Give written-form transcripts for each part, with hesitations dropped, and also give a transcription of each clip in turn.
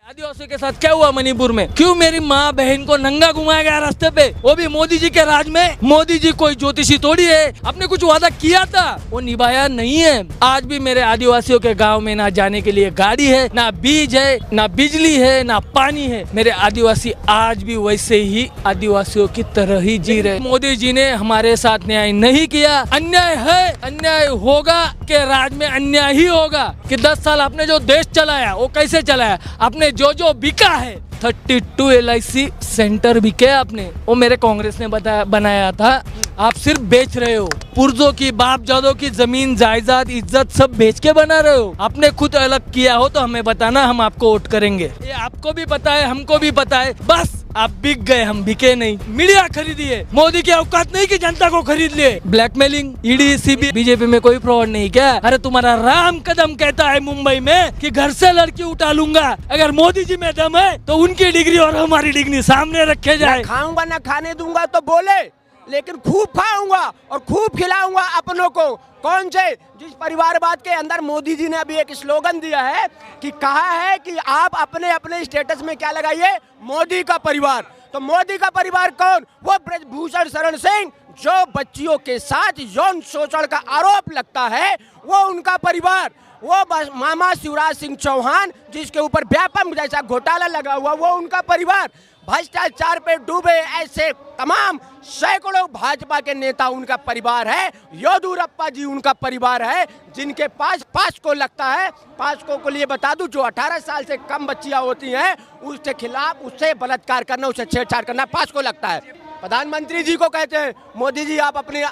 आदिवासियों के साथ क्या हुआ मणिपुर में? क्यों मेरी माँ बहन को नंगा घुमाया गया रास्ते पे, वो भी मोदी जी के राज में? मोदी जी कोई ज्योतिषी थोड़ी है, आपने कुछ वादा किया था वो निभाया नहीं है। आज भी मेरे आदिवासियों के गांव में ना जाने के लिए गाड़ी है, ना बीज है, ना बिजली है, ना पानी है। मेरे आदिवासी आज भी वैसे ही आदिवासियों की तरह ही जी रहे। मोदी जी ने हमारे साथ न्याय नहीं किया, अन्याय है, अन्याय होगा के राज में अन्याय ही होगा। कि 10 साल आपने जो देश चलाया वो कैसे चलाया? आपने जो बिका है 32 LIC सेंटर बिके आपने, वो मेरे कांग्रेस ने बनाया था। आप सिर्फ बेच रहे हो, पुरजों की बाप जादों की जमीन जायदाद इज्जत सब बेच के बना रहे हो। आपने खुद अलग किया हो तो हमें बताना, हम आपको वोट करेंगे। ये आपको भी पता है, हमको भी पता है, बस आप बिक गए, हम बिके नहीं। मीडिया खरीदिए, मोदी की औकात नहीं कि जनता को खरीद लिए। ब्लैकमेलिंग, ED CBI, बीजेपी में कोई फ्रॉड नहीं क्या? अरे तुम्हारा राम कदम कहता है मुंबई में कि घर से लड़की उठा लूंगा। अगर मोदी जी में दम है तो उनकी डिग्री और हमारी डिग्री सामने रखे जाए। खाऊंगा ना खाने दूंगा तो बोले, लेकिन खूब खाऊंगा और खूब खिलाऊंगा अपनों को। कौन से? जिस परिवारवाद के अंदर मोदी जी ने अभी एक स्लोगन दिया है कि कहा है कि आप अपने अपने स्टेटस में क्या लगाइए, मोदी का परिवार। तो मोदी का परिवार कौन? वो ब्रजभूषण शरण सिंह, जो बच्चियों के साथ यौन शोषण का आरोप लगता है, वो उनका परिवार। वो मामा शिवराज सिंह चौहान, जिसके ऊपर व्यापक जैसा घोटाला लगा हुआ, वो उनका परिवार। भ्रष्टाचार पे डूबे ऐसे तमाम सैकड़ों भाजपा के नेता उनका परिवार है। येदियुरप्पा जी उनका परिवार है, जिनके पास पास्को लगता है। पास्को को लिए बता दूं, जो 18 साल से कम बच्चियां होती हैं उसके खिलाफ, उससे बलात्कार करना, उससे छेड़छाड़ करना पास्को लगता है। प्रधानमंत्री जी को कहते हैं, मोदी जी आप अपने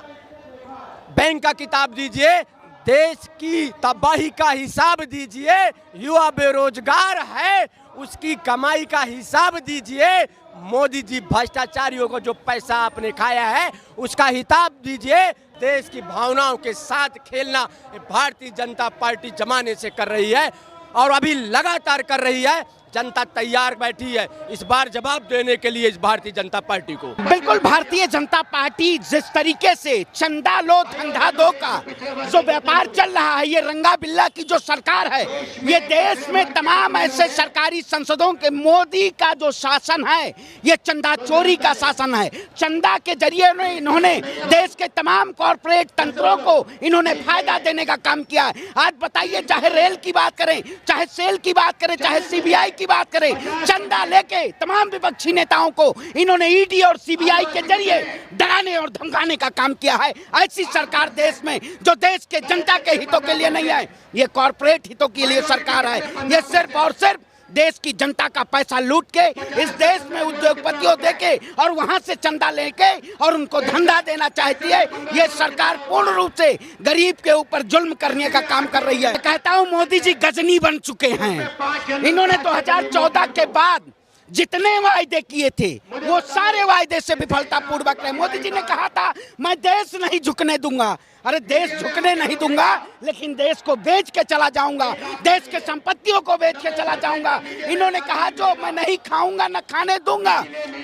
बैंक का किताब दीजिए, देश की तबाही का हिसाब दीजिए। युवा बेरोजगार है, उसकी कमाई का हिसाब दीजिए। मोदी जी भ्रष्टाचारियों को जो पैसा आपने खाया है उसका हिसाब दीजिए। देश की भावनाओं के साथ खेलना भारतीय जनता पार्टी जमाने से कर रही है और अभी लगातार कर रही है। जनता तैयार बैठी है इस बार जवाब देने के लिए इस भारतीय जनता पार्टी को। बिल्कुल, भारतीय जनता पार्टी जिस तरीके से चंदा लो धंधा दो का जो व्यापार चल रहा है, ये रंगा बिल्ला की जो सरकार है, ये देश में तमाम ऐसे सरकारी संसदों के, मोदी का जो शासन है ये चंदा चोरी का शासन है। चंदा के जरिए इन्होंने देश के तमाम कॉर्पोरेट तंत्रों को इन्होंने फायदा देने का काम किया है। आज बताइए, चाहे रेल की बात करें, चाहे सेल की बात करें, चाहे CBI की बात करें, चंदा लेके तमाम विपक्षी नेताओं को इन्होंने ED और CBI के जरिए डराने और धमकाने का काम किया है। ऐसी सरकार देश में जो देश के जनता के हितों के लिए नहीं है, ये कॉर्पोरेट हितों के लिए सरकार है। ये सिर्फ और सिर्फ देश की जनता का पैसा लूट के इस देश में उद्योगपतियों देके और वहां से चंदा लेके और उनको धंधा देना चाहती है। ये सरकार पूर्ण रूप से गरीब के ऊपर जुल्म करने का काम कर रही है। कहता हूं, मोदी जी गजनी बन चुके हैं। इन्होंने 2014 के बाद जितने वायदे किए थे वो सारे वायदे से विफलता पूर्वक रहे। मोदी जी ने कहा था मैं देश नहीं झुकने दूंगा। अरे देश झुकने नहीं दूंगा, लेकिन देश को बेच के चला जाऊंगा, देश के संपत्तियों को बेच के चला जाऊंगा। इन्होंने कहा जो मैं नहीं खाऊंगा न खाने दूंगा।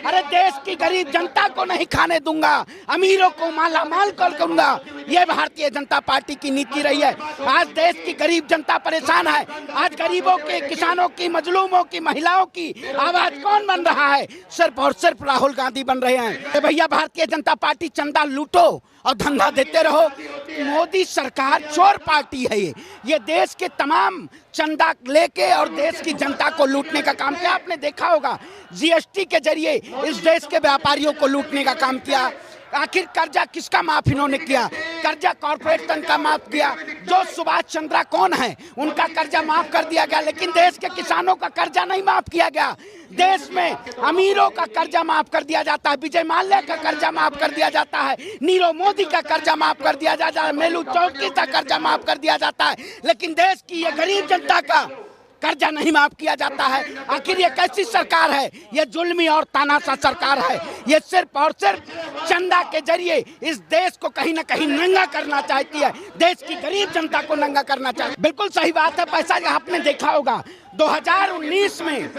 अरे देश की गरीब जनता को नहीं खाने दूंगा, अमीरों को माला माल कर दूंगा। ये भारतीय जनता पार्टी की नीति रही है। आज देश की गरीब जनता परेशान है। आज गरीबों के, किसानों की, मजलूमों की, महिलाओं की आवाज कौन बन रहा है? सिर्फ और सिर्फ राहुल गांधी बन रहे हैं। भैया, भारतीय जनता पार्टी चंदा लूटो और धंधा देते रहो। मोदी सरकार चोर पार्टी है। ये देश के तमाम चंदा लेके और देश की जनता को लूटने का काम किया। आपने देखा होगा, GST के जरिए इस देश के व्यापारियों को लूटने का काम किया। आखिर कर्जा किसका माफ इन्होंने किया? कर्जा कॉर्पोरेट तंत्र का माफ किया। जो सुभाष चंद्रा कौन है, उनका कर्जा माफ कर दिया गया, लेकिन देश के किसानों का कर्जा नहीं माफ किया गया। देश में अमीरों का कर्जा माफ कर दिया जाता है, विजय माल्या का कर्जा माफ कर दिया जाता है, नीरव मोदी का कर्जा माफ कर दिया जाता है, मेलू चौधरी का कर्जा माफ कर दिया जाता है, लेकिन देश की ये गरीब जनता का कर्जा नहीं माफ किया जाता है। आखिर ये कैसी सरकार है? ये जुल्मी और तानाशाह सरकार है। ये सिर्फ और सिर्फ चंदा के जरिए इस देश को कहीं ना कहीं नंगा करना चाहती है, देश की गरीब जनता को नंगा करना चाहती है। बिल्कुल सही बात है। पैसा आपने देखा होगा 2019 में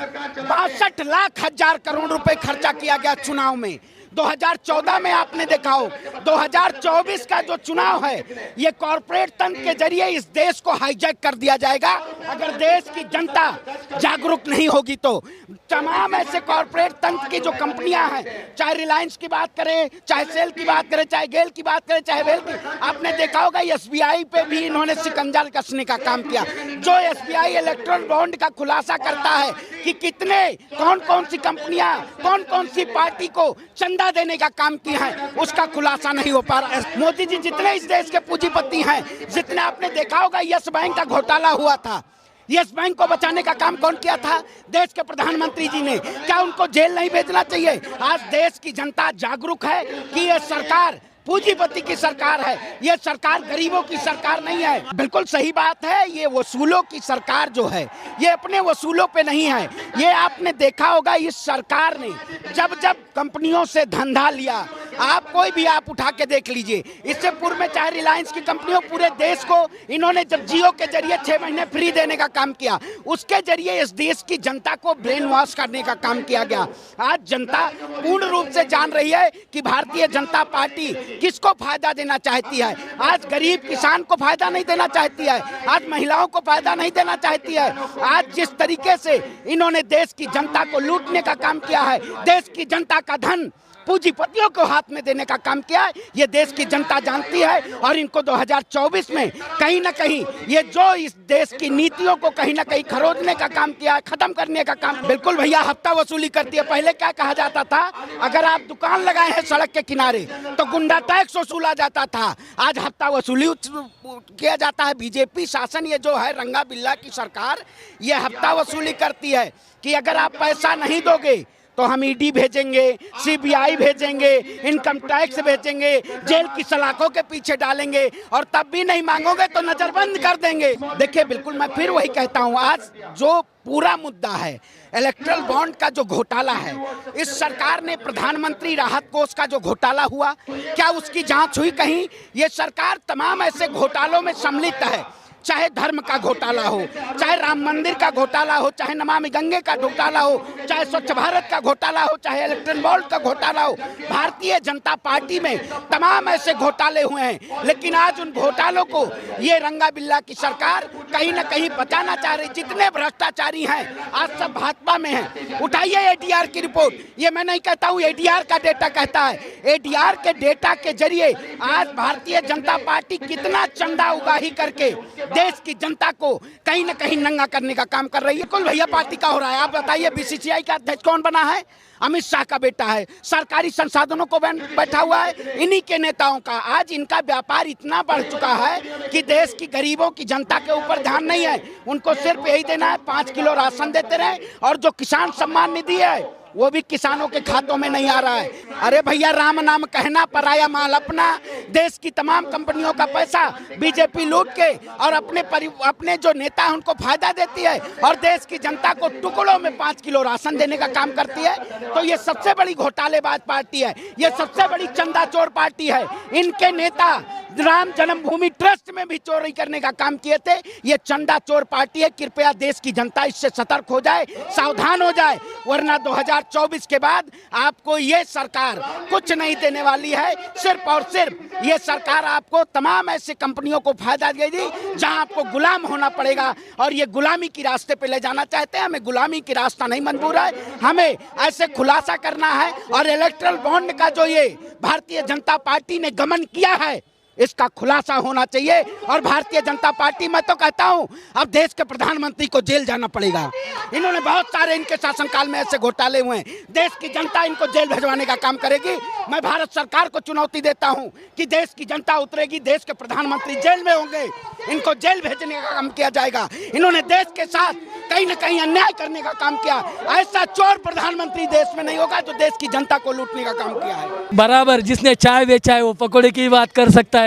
62 लाख हजार करोड़ रुपए खर्चा किया गया चुनाव में। 2014 में आपने देखा हो, 2024 का जो चुनाव है ये कॉर्पोरेट तंत्र के जरिए इस देश को हाईजैक कर दिया जाएगा अगर देश की जनता जागरूक नहीं होगी तो तमाम ऐसे कॉर्पोरेट तंत्र की जो कंपनियां हैं, चाहे रिलायंस की बात करें, चाहे सेल की बात करें, चाहे गेल की बात करें, चाहे वेल की, आपने देखा होगा एसबीआई पे भी इन्होंने शिकंजा कसने का काम किया। जो एसबीआई इलेक्ट्रॉन बॉन्ड का खुलासा करता है कि कितने कौन कौन सी कंपनियां कौन कौन सी पार्टी को चंदा देने का काम किया है, उसका खुलासा नहीं हो पा रहा। मोदी जी जितने इस देश के पूंजीपति हैं, जितने आपने देखा होगा यस बैंक का घोटाला हुआ था, यस बैंक को बचाने का काम कौन किया था? देश के प्रधानमंत्री जी ने। क्या उनको जेल नहीं भेजना चाहिए? आज देश की जनता जागरूक है कि ये सरकार पूंजीपति की सरकार है, ये सरकार गरीबों की सरकार नहीं है। बिल्कुल सही बात है, ये वसूलों की सरकार जो है ये अपने वसूलों पे नहीं है। ये आपने देखा होगा इस सरकार ने जब जब कंपनियों से धंधा लिया, आप कोई भी आप उठा के देख लीजिए, इससे पूर्व में चाहे रिलायंस की कंपनियों पूरे देश को इन्होंने जब जियो के जरिए 6 महीने फ्री देने का काम किया, उसके जरिए इस देश की जनता को ब्रेन वॉश करने का काम किया गया। आज जनता पूर्ण रूप से जान रही है कि भारतीय जनता पार्टी किसको फायदा देना चाहती है। आज गरीब किसान को फायदा नहीं देना चाहती है, आज महिलाओं को फायदा नहीं देना चाहती है। आज जिस तरीके से इन्होंने देश की जनता को लूटने का काम किया है, देश की जनता का धन पूंजीपतियों को हाथ में देने का काम किया है, ये देश की जनता जानती है। और इनको 2024 में कहीं ना कहीं ये जो इस देश की नीतियों को कहीं ना कहीं खरोदने का काम किया है, खत्म करने का काम। बिल्कुल भैया, हफ्ता वसूली करती है। पहले क्या कहा जाता था, अगर आप दुकान लगाए हैं सड़क के किनारे तो गुंडा टैक्स वसूला जाता था, आज हफ्ता वसूली किया जाता है। बीजेपी शासन ये जो है रंगा बिल्ला की सरकार, ये हफ्ता वसूली करती है कि अगर आप पैसा नहीं दोगे तो हम ईडी भेजेंगे, सीबीआई भेजेंगे, इनकम टैक्स भेजेंगे, जेल की सलाखों के पीछे डालेंगे, और तब भी नहीं मांगोगे तो नजरबंद कर देंगे। देखिए, बिल्कुल मैं फिर वही कहता हूँ, आज जो पूरा मुद्दा है इलेक्ट्रल बॉन्ड का जो घोटाला है, इस सरकार ने प्रधानमंत्री राहत कोष का जो घोटाला हुआ, क्या उसकी जांच हुई कहीं? ये सरकार तमाम ऐसे घोटालों में सम्मिलित है, चाहे धर्म का घोटाला हो, चाहे राम मंदिर का घोटाला हो, चाहे नमामि गंगे का घोटाला हो, चाहे स्वच्छ भारत का घोटाला हो, चाहे इलेक्ट्रल बॉन्ड का घोटाला हो। भारतीय जनता पार्टी में तमाम ऐसे घोटाले हुए हैं, लेकिन आज उन घोटालों को ये रंगा बिल्ला की सरकार कहीं ना कहीं बचाना चाह रही। जितने भ्रष्टाचारी हैं आज सब भाजपा में हैं। उठाइए एडीआर की रिपोर्ट, ये मैं नहीं कहता हूँ, एडीआर का डेटा कहता है। एडीआर के डेटा के जरिए आज भारतीय जनता पार्टी कितना चंदा उगाही करके देश की जनता को कहीं ना कहीं नंगा करने का काम कर रही है। कुल भैया पार्टी का हो रहा है। आप बताइए, बीसीसीआई का अध्यक्ष कौन बना है? अमित शाह का बेटा है। सरकारी संसाधनों को बैठा हुआ है इन्हीं के नेताओं का। आज इनका व्यापार इतना बढ़ चुका है कि देश की गरीबों की जनता के ऊपर ध्यान नहीं है। उनको सिर्फ यही देना है, 5 किलो राशन देते रहे, और जो किसान सम्मान निधि है वो भी किसानों के खातों में नहीं आ रहा है। अरे भैया, राम नाम कहना पराया माल अपना। देश की तमाम कंपनियों का पैसा बीजेपी लूट के और अपने जो नेता हैं उनको फायदा देती है, और देश की जनता को टुकड़ों में 5 किलो राशन देने का काम करती है। तो ये सबसे बड़ी घोटालेबाज पार्टी है, ये सबसे बड़ी चंदा चोर पार्टी है। इनके नेता राम जन्मभूमि ट्रस्ट में भी चोरी करने का काम किए थे। ये चंदा चोर पार्टी है। कृपया देश की जनता इससे सतर्क हो जाए, सावधान हो जाए, वरना 2024 के बाद आपको ये सरकार कुछ नहीं देने वाली है। सिर्फ और सिर्फ ये सरकार आपको तमाम ऐसे कंपनियों को फायदा देगी जहां आपको गुलाम होना पड़ेगा, और ये गुलामी की रास्ते पे ले जाना चाहते हैं। हमें गुलामी की रास्ता नहीं मंजूर है, हमें ऐसे खुलासा करना है। और इलेक्ट्रल बॉन्ड का जो ये भारतीय जनता पार्टी ने गमन किया है, इसका खुलासा होना चाहिए। और भारतीय जनता पार्टी, मैं तो कहता हूं, अब देश के प्रधानमंत्री को जेल जाना पड़ेगा। इन्होंने बहुत सारे इनके शासनकाल में ऐसे घोटाले हुए हैं, देश की जनता इनको जेल भिजवाने का काम करेगी। मैं भारत सरकार को चुनौती देता हूं कि देश की जनता उतरेगी, देश के प्रधानमंत्री जेल में होंगे, इनको जेल भेजने का काम किया जाएगा। इन्होंने देश के साथ कहीं ना कहीं अन्याय करने का काम किया। ऐसा चोर प्रधानमंत्री देश में नहीं होगा जो देश की जनता को लूटने का काम किया है। बराबर, जिसने चाय बेचा है वो पकौड़े की बात कर सकता है।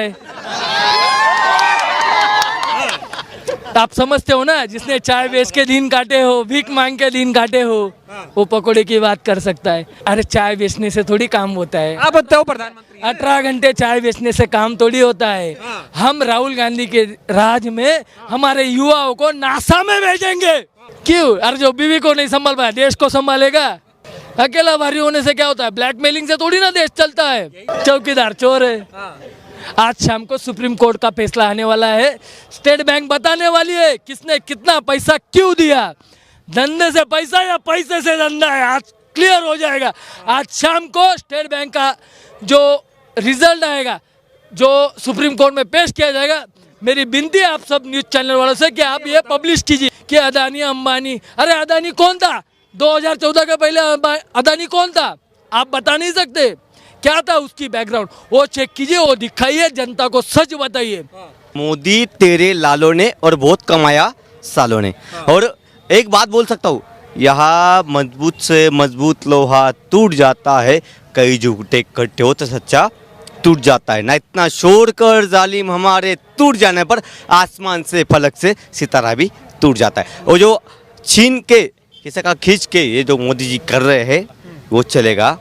आप समझते हो ना, जिसने चाय बेच के दिन काटे हो, भीख मांग के दिन काटे हो, वो पकौड़े की बात कर सकता है। अरे चाय बेचने से थोड़ी काम होता है। आप बताओ, प्रधानमंत्री 18 घंटे चाय बेचने से काम थोड़ी होता है। हम राहुल गांधी के राज में हमारे युवाओं को नासा में भेजेंगे। क्यों? अरे जो बीवी को नहीं संभाल पाया, देश को संभालेगा? अकेला भारी होने से क्या होता है? ब्लैकमेलिंग से थोड़ी ना देश चलता है। चौकीदार चोर है। आज शाम को सुप्रीम कोर्ट का फैसला आने वाला है। स्टेट बैंक बताने वाली है किसने कितना पैसा क्यों दिया। धंधे से पैसा या पैसे से धंधा है, आज क्लियर हो जाएगा। आज शाम को स्टेट बैंक का जो रिजल्ट आएगा, जो सुप्रीम कोर्ट में पेश किया जाएगा, मेरी विनती है आप सब न्यूज़ चैनल वालों से कि आप ये पब्लिश कीजिए कि अदानी अंबानी, अरे अदानी कौन था 2014 के पहले? अदानी कौन था आप बता नहीं सकते? क्या था उसकी बैकग्राउंड, वो चेक कीजिए, वो दिखाइए, जनता को सच बताइए। मोदी तेरे लालों ने और बहुत कमाया सालों ने। और एक बात बोल सकता हूँ, यहाँ मजबूत से मजबूत लोहा टूट जाता है, कई झूठे इकट्ठे हो तो सच्चा टूट जाता है। ना इतना शोर कर जालिम हमारे टूट जाने पर आसमान से फलक से सितारा भी टूट जाता है। और जो छीन के किसी का खींच के ये जो मोदी जी कर रहे हैं वो चलेगा,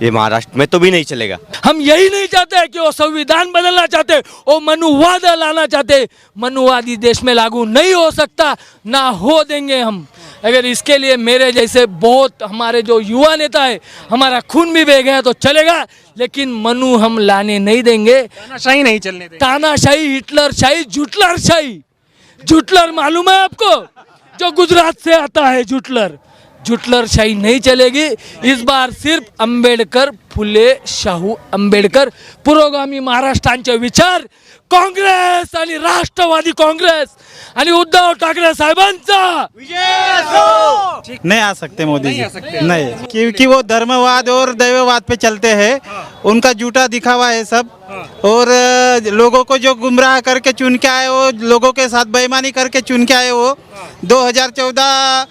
ये महाराष्ट्र में तो भी नहीं चलेगा। हम यही नहीं चाहते कि वो संविधान बदलना चाहते, वो मनुवाद लाना चाहते। मनुवादी देश में लागू नहीं हो सकता, ना हो देंगे हम। अगर इसके लिए मेरे जैसे बहुत हमारे जो युवा नेता है, हमारा खून भी बह गया तो चलेगा, लेकिन मनु हम लाने नहीं देंगे। तानाशाही नहीं चलने देंगे। तानाशाही, हिटलर शाही, जुटलर शाही। जुटलर मालूम है आपको, जो गुजरात से आता है जुटलर। जुटलर शाही नहीं चलेगी। इस बार सिर्फ अंबेडकर, फुले शाहू आंबेडकर, पुरोगामी महाराष्ट्रांचे विचार, काँग्रेस आणि राष्ट्रवादी काँग्रेस आणि उद्धव ठाकरे साहेबांचा नहीं आ सकते मोदी जी, नहीं, क्योंकि वो धर्मवाद और दैववाद पे चलते हैं। उनका झूठा दिखावा है सब, और लोगों को जो गुमराह करके चुन के आए, वो लोगों के साथ बेईमानी करके चुन के आए। वो 2014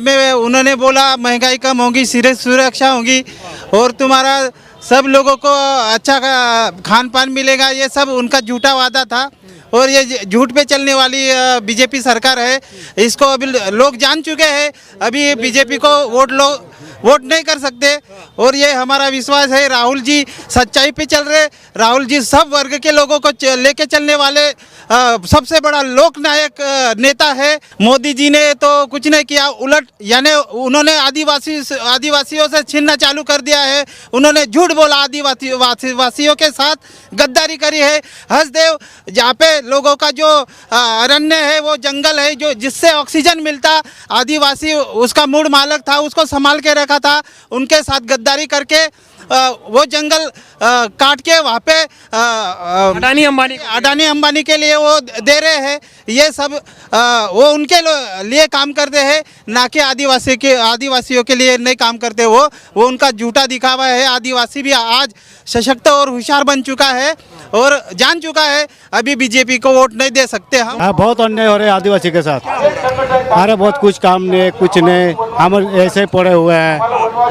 में उन्होंने बोला महंगाई कम होगी, सुरक्षा होगी और तुम्हारा सब लोगों को अच्छा खान पान मिलेगा, ये सब उनका झूठा वादा था। और ये झूठ पे चलने वाली बीजेपी सरकार है, इसको अभी लोग जान चुके हैं। अभी बीजेपी को वोट नहीं कर सकते। और ये हमारा विश्वास है, राहुल जी सच्चाई पे चल रहे। राहुल जी सब वर्ग के लोगों को लेके चलने वाले सबसे बड़ा लोकनायक नेता है। मोदी जी ने तो कुछ नहीं किया, उलट यानी उन्होंने आदिवासियों से छीनना चालू कर दिया है। उन्होंने झूठ बोला, आदिवासियों के साथ गद्दारी करी है। हसदेव जहाँ पे लोगों का जो अरण्य है, वो जंगल है, जो जिससे ऑक्सीजन मिलता, आदिवासी उसका मूल मालक था, उसको संभाल के रखा था। उनके साथ गद्दारी करके वो जंगल काट के वहाँ पे अडानी अंबानी के लिए वो दे रहे हैं। ये सब वो उनके लिए काम करते हैं, ना कि आदिवासियों के लिए नहीं काम करते। वो उनका झूठा दिखावा है। आदिवासी भी आज सशक्त और होशियार बन चुका है और जान चुका है, अभी बीजेपी को वोट नहीं दे सकते हम। बहुत अन्याय हो रहे हैं आदिवासी के साथ। अरे बहुत कुछ काम नहीं, कुछ नहीं, हम ऐसे पड़े हुए हैं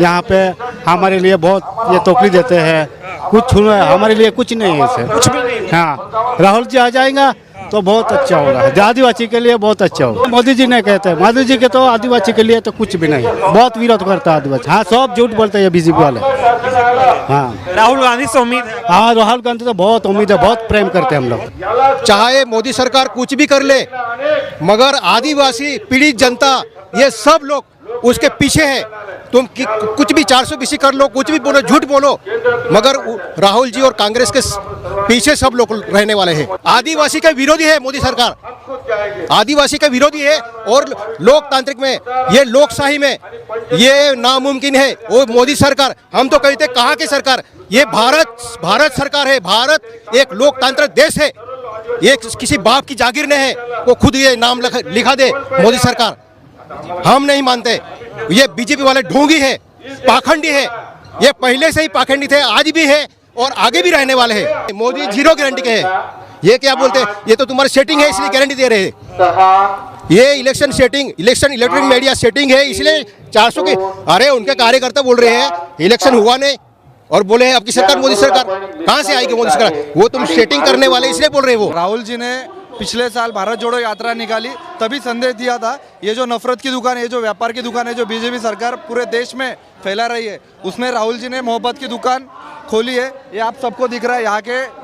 यहाँ पे। हमारे लिए बहुत ये तोकली देते हैं, कुछ हमारे लिए कुछ नहीं है इसे, कुछ भी नहीं। हाँ, राहुल जी आ जाएगा तो बहुत अच्छा होगा, आदिवासी के लिए बहुत अच्छा होगा। मोदी जी ने कहते हैं, मोदी जी के तो आदिवासी के लिए तो कुछ भी नहीं, बहुत विरोध करता है आदिवासी। हाँ, सब झूठ बोलते हैं बीजेपी वाले। हाँ, राहुल गांधी से उम्मीद है। हाँ, राहुल गांधी तो बहुत उम्मीद है, बहुत प्रेम करते हैं हम लोग। चाहे मोदी सरकार कुछ भी कर ले, मगर आदिवासी पीड़ित जनता ये सब लोग उसके पीछे है। तुम कुछ भी 420 कर लो, कुछ भी बोलो, झूठ बोलो, मगर राहुल जी और कांग्रेस के पीछे सब लोग रहने वाले हैं। आदिवासी का विरोधी है मोदी सरकार, आदिवासी का विरोधी है। और लोकतांत्रिक में, ये लोकशाही में ये नामुमकिन है। वो मोदी सरकार, हम तो कहते कहाँ की सरकार, ये भारत सरकार है। भारत एक लोकतांत्रिक देश है, ये किसी बाप की जागीर नहीं है। वो खुद ये नाम लिखा दे मोदी सरकार, हम नहीं मानते। ये बीजेपी वाले ढोंगी है, पाखंडी है। ये पहले से ही पाखंडी थे, आज भी है और आगे भी रहने वाले हैं। मोदी जीरो गारंटी के हैं। ये क्या बोलते हैं, ये तो तुम्हारी सेटिंग है इसलिए गारंटी दे रहे हैं। ये election setting, electronic media setting है, इसलिए 400 के। अरे उनके कार्यकर्ता बोल रहे हैं इलेक्शन हुआ नहीं और बोले हैं आपकी सरकार, मोदी सरकार कहाँ से आएगी मोदी सरकार? वो तुम सेटिंग करने वाले इसलिए बोल रहे हो। राहुल जी ने पिछले साल भारत जोड़ो यात्रा निकाली, तभी संदेश दिया था ये जो नफरत की दुकान है, ये जो व्यापार की दुकान है, जो बीजेपी सरकार पूरे देश में फैला रही है, उसमें राहुल जी ने मोहब्बत की दुकान खोली है। ये आप सबको दिख रहा है,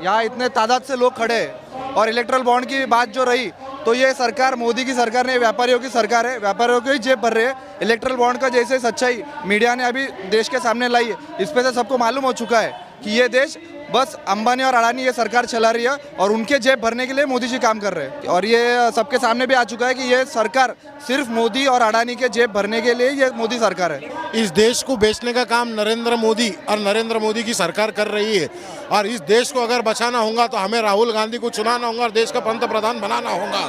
यहाँ इतने तादाद से लोग खड़े हैं। और इलेक्ट्रल बॉन्ड की बात जो रही, तो ये सरकार, मोदी की सरकार ने व्यापारियों की सरकार है, व्यापारियों की जेब भर रहे हैं। इलेक्ट्रल बॉन्ड का जैसे सच्चाई मीडिया ने अभी देश के सामने लाई है, इस पे से सबको मालूम हो चुका है कि ये देश बस अंबानी और अडानी ये सरकार चला रही है और उनके जेब भरने के लिए मोदी जी काम कर रहे हैं। और ये सबके सामने भी आ चुका है कि ये सरकार सिर्फ मोदी और अडानी के जेब भरने के लिए ये मोदी सरकार है। इस देश को बेचने का काम नरेंद्र मोदी और नरेंद्र मोदी की सरकार कर रही है और इस देश को अगर बचाना होगा तो हमें राहुल गांधी को चुनाना होगा और देश का पंतप्रधान बनाना होगा।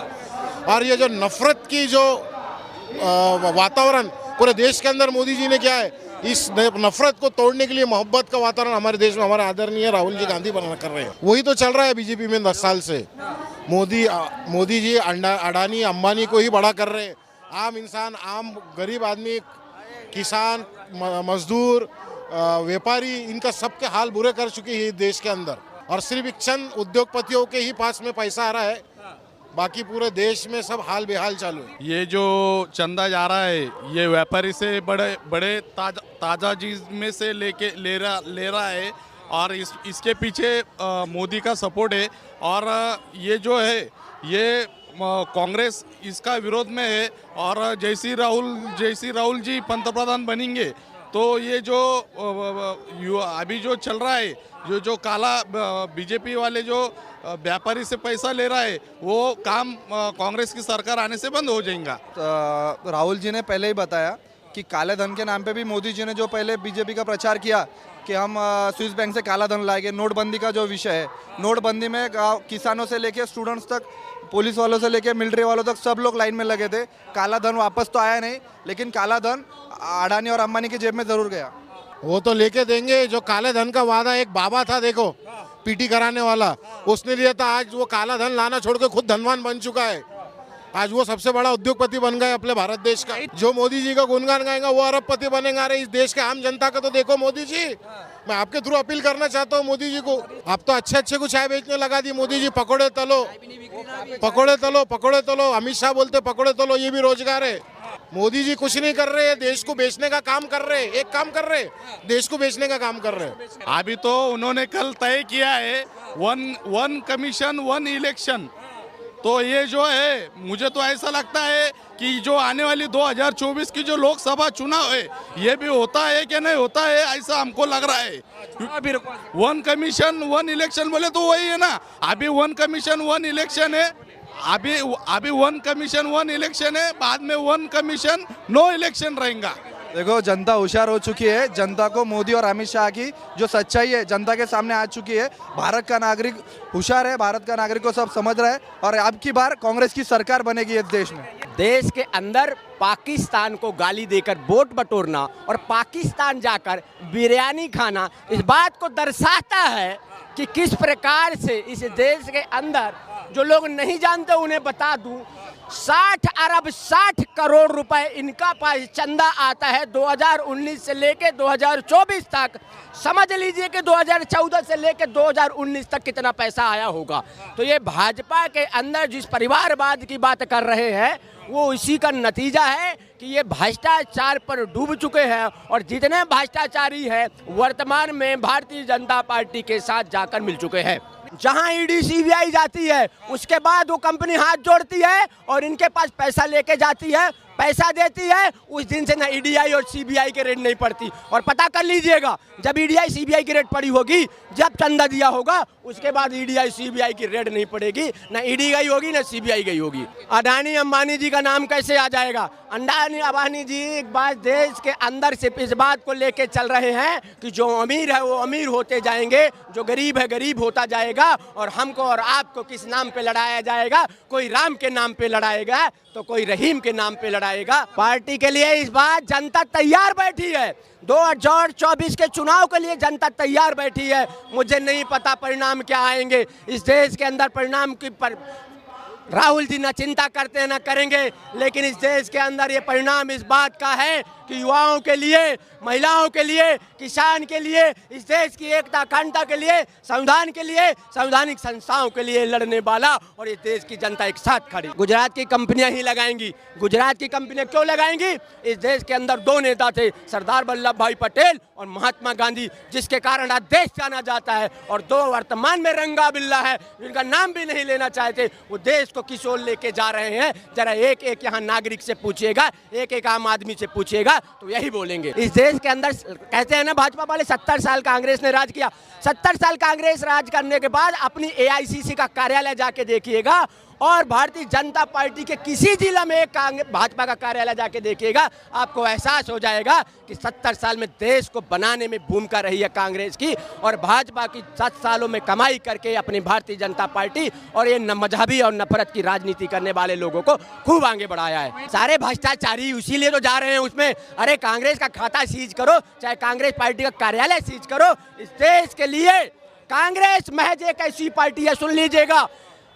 और ये जो नफरत की जो वातावरण पूरे देश के अंदर मोदी जी ने क्या है, इस नफरत को तोड़ने के लिए मोहब्बत का वातावरण हमारे देश में हमारे आदरणीय राहुल जी गांधी बना कर रहे हैं। वही तो चल रहा है बीजेपी में 10 साल से। मोदी जी अडानी अंबानी को ही बड़ा कर रहे हैं। आम इंसान, आम गरीब आदमी, किसान, मजदूर, व्यापारी, इनका सबके हाल बुरे कर चुके हैं देश के अंदर। और सिर्फ एक चंद उद्योगपतियों के ही पास में पैसा आ रहा है, बाकी पूरे देश में सब हाल बेहाल चालू है। ये जो चंदा जा रहा है ये व्यापारी से बड़े ताजा चीज में से ले रहा है और इसके पीछे मोदी का सपोर्ट है। और ये जो है ये कांग्रेस इसका विरोध में है। और जैसी राहुल जी पंतप्रधान बनेंगे तो ये जो अभी जो चल रहा है, जो काला बीजेपी वाले जो व्यापारी से पैसा ले रहा है वो काम कांग्रेस की सरकार आने से बंद हो जाएगा। राहुल जी ने पहले ही बताया कि काले धन के नाम पे भी मोदी जी ने जो पहले बीजेपी का प्रचार किया कि हम स्विस बैंक से काला धन लाएंगे। नोटबंदी का जो विषय है, नोटबंदी में किसानों से लेके स्टूडेंट्स तक, पुलिस वालों से लेके मिलिट्री वालों तक सब लोग लाइन में लगे थे। काला धन वापस तो आया नहीं, लेकिन काला धन अडानी और अंबानी की जेब में जरूर गया। वो तो लेके देंगे। जो काले धन का वादा एक बाबा था, देखो पीटी कराने वाला, उसने लिया था। आज वो काला धन लाना छोड़ के खुद धनवान बन चुका है। आज वो सबसे बड़ा उद्योगपति बन गए अपने भारत देश का। जो मोदी जी का गुणगान गाएगा वो अरबपति बनेगा। अरे इस देश के आम जनता का तो देखो मोदी जी। मैं आपके थ्रू अपील करना चाहता हूँ मोदी जी को, आप तो अच्छे को चाय बेचने लगा दी मोदी जी। पकौड़े तलो, पकौड़े तलो, पकौड़े तलो। अमित शाह बोलते पकौड़े तलो, ये भी रोजगार है। मोदी जी कुछ नहीं कर रहे हैं, देश को बेचने का काम कर रहे हैं। एक काम कर रहे हैं, देश को बेचने का काम कर रहे हैं। अभी तो उन्होंने कल तय किया है वन कमीशन 1 इलेक्शन। तो ये जो है मुझे तो ऐसा लगता है कि जो आने वाली 2024 की जो लोकसभा चुनाव है ये भी होता है कि नहीं होता है, ऐसा हमको लग रहा है। 1 कमीशन 1 इलेक्शन बोले तो वही है ना। अभी 1 कमीशन 1 इलेक्शन है, अभी 1 कमीशन 1 इलेक्शन है, बाद में 1 कमीशन नो इलेक्शन रहेगा। देखो जनता होशियार हो चुकी है। जनता को मोदी और अमित शाह की जो सच्चाई है जनता के सामने आ चुकी है। भारत का नागरिक होशियार है, भारत का नागरिक को सब समझ रहा है और अब की बार कांग्रेस की सरकार बनेगी इस देश में। देश के अंदर पाकिस्तान को गाली देकर वोट बटोरना और पाकिस्तान जाकर बिरयानी खाना इस बात को दर्शाता है कि किस प्रकार से इस देश के अंदर, जो लोग नहीं जानते उन्हें बता दूं, 60 अरब 60 करोड़ रुपए इनका पास चंदा आता है 2019 से लेके 2024 तक। समझ लीजिए कि 2014 से लेके 2019 तक कितना पैसा आया होगा। तो ये भाजपा के अंदर जिस परिवारवाद की बात कर रहे हैं वो इसी का नतीजा है कि ये भ्रष्टाचार पर डूब चुके हैं और जितने भ्रष्टाचारी हैं वर्तमान में भारतीय जनता पार्टी के साथ जाकर मिल चुके हैं। जहां ईडी सीबीआई जाती है उसके बाद वो कंपनी हाथ जोड़ती है और इनके पास पैसा लेके जाती है, पैसा देती है। उस दिन से ना ईडीआई और सीबीआई के रेड नहीं पड़ती। और पता कर लीजिएगा, जब ईडीआई सीबीआई की रेड पड़ी होगी, जब चंदा दिया होगा, उसके बाद ईडीआई सीबीआई की रेड नहीं पड़ेगी। ना ईडी गई होगी ना सीबीआई गई होगी। अडानी अंबानी जी का नाम कैसे आ जाएगा? अडानी अंबानी जी एक बात देश के अंदर सिर्फ इस बात को लेके चल रहे हैं कि जो अमीर है वो अमीर होते जाएंगे, जो गरीब है गरीब होता जाएगा और हमको और आपको किस नाम पे लड़ाया जाएगा? कोई राम के नाम पे लड़ाएगा तो कोई रहीम के नाम पे लड़ाएगा। पार्टी के लिए इस बार जनता तैयार बैठी है। 2024 के चुनाव के लिए जनता तैयार बैठी है। मुझे नहीं पता परिणाम क्या आएंगे इस देश के अंदर। परिणाम की राहुल जी ना चिंता करते हैं ना करेंगे, लेकिन इस देश के अंदर ये परिणाम इस बात का है कि युवाओं के लिए, महिलाओं के लिए, किसान के लिए, इस देश की एकता अखंडता के लिए, संविधान के लिए, संवैधानिक संस्थाओं के लिए लड़ने वाला और इस देश की जनता एक साथ खड़ी। गुजरात की कंपनियां ही लगाएंगी। गुजरात की कंपनियां क्यों लगाएंगी? इस देश के अंदर 2 नेता थे, सरदार वल्लभ भाई पटेल और महात्मा गांधी, जिसके कारण आज देश जाना जाता है। और 2 वर्तमान में रंगा बिल्ला है, जिनका नाम भी नहीं लेना चाहते। वो देश को किस ओर लेके जा रहे हैं, जरा एक एक यहाँ नागरिक से पूछिएगा, एक एक आम आदमी से पूछिएगा तो यही बोलेंगे। इस देश के अंदर कहते हैं ना भाजपा वाले 70 साल कांग्रेस ने राज किया। 70 साल कांग्रेस राज करने के बाद अपनी AICC का कार्यालय जाके देखिएगा और भारतीय जनता पार्टी के किसी जिला में एक भाजपा का कार्यालय जाके देखिएगा, आपको एहसास हो जाएगा कि 70 साल में देश को बनाने में भूमिका रही है कांग्रेस की, और भाजपा की 7 सालों में कमाई करके अपनी भारतीय जनता पार्टी और ये मजहबी और नफरत की राजनीति करने वाले लोगों को खूब आगे बढ़ाया है। सारे भ्रष्टाचारी इसीलिए तो जा रहे हैं उसमें। अरे कांग्रेस का खाता सीज करो, चाहे कांग्रेस पार्टी का कार्यालय सीज करो। इस देश के लिए कांग्रेस महज एक ऐसी पार्टी है, सुन लीजिएगा,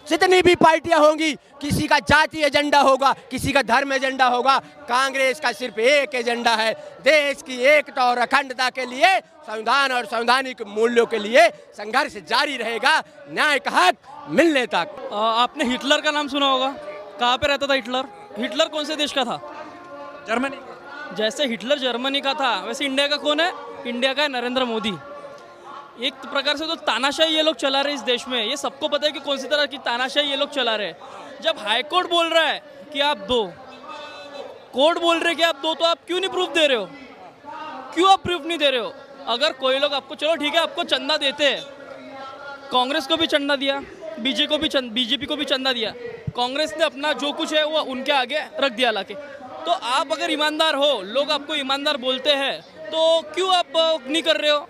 जितनी भी पार्टियां होंगी, किसी का जाति एजेंडा होगा, किसी का धर्म एजेंडा होगा, कांग्रेस का सिर्फ एक एजेंडा है, देश की एकता और अखंडता के लिए, संविधान और संवैधानिक मूल्यों के लिए संघर्ष जारी रहेगा, न्याय का हक मिलने तक। आपने हिटलर का नाम सुना होगा, कहाँ पे रहता था हिटलर? हिटलर कौन से देश का था? जर्मनी। जैसे हिटलर जर्मनी का था, वैसे इंडिया का कौन है? इंडिया का है नरेंद्र मोदी। एक प्रकार से तो तानाशाही ये लोग चला रहे इस देश में, ये सबको पता है कि कौन सी तरह की तानाशाही ये लोग चला रहे हैं। जब हाई कोर्ट बोल रहा है कि आप दो, कोर्ट बोल रहे हैं कि आप दो, तो आप क्यों नहीं प्रूफ दे रहे हो? क्यों आप प्रूफ नहीं दे रहे हो? अगर कोई लोग आपको, चलो ठीक है, आपको चंदा देते हैं, कांग्रेस को भी चंदा दिया, बीजेपी को भी चंदा दिया, कांग्रेस ने अपना जो कुछ है वो उनके आगे रख दिया लाके। तो आप अगर ईमानदार हो, लोग आपको ईमानदार बोलते हैं, तो क्यों आप नहीं कर रहे हो?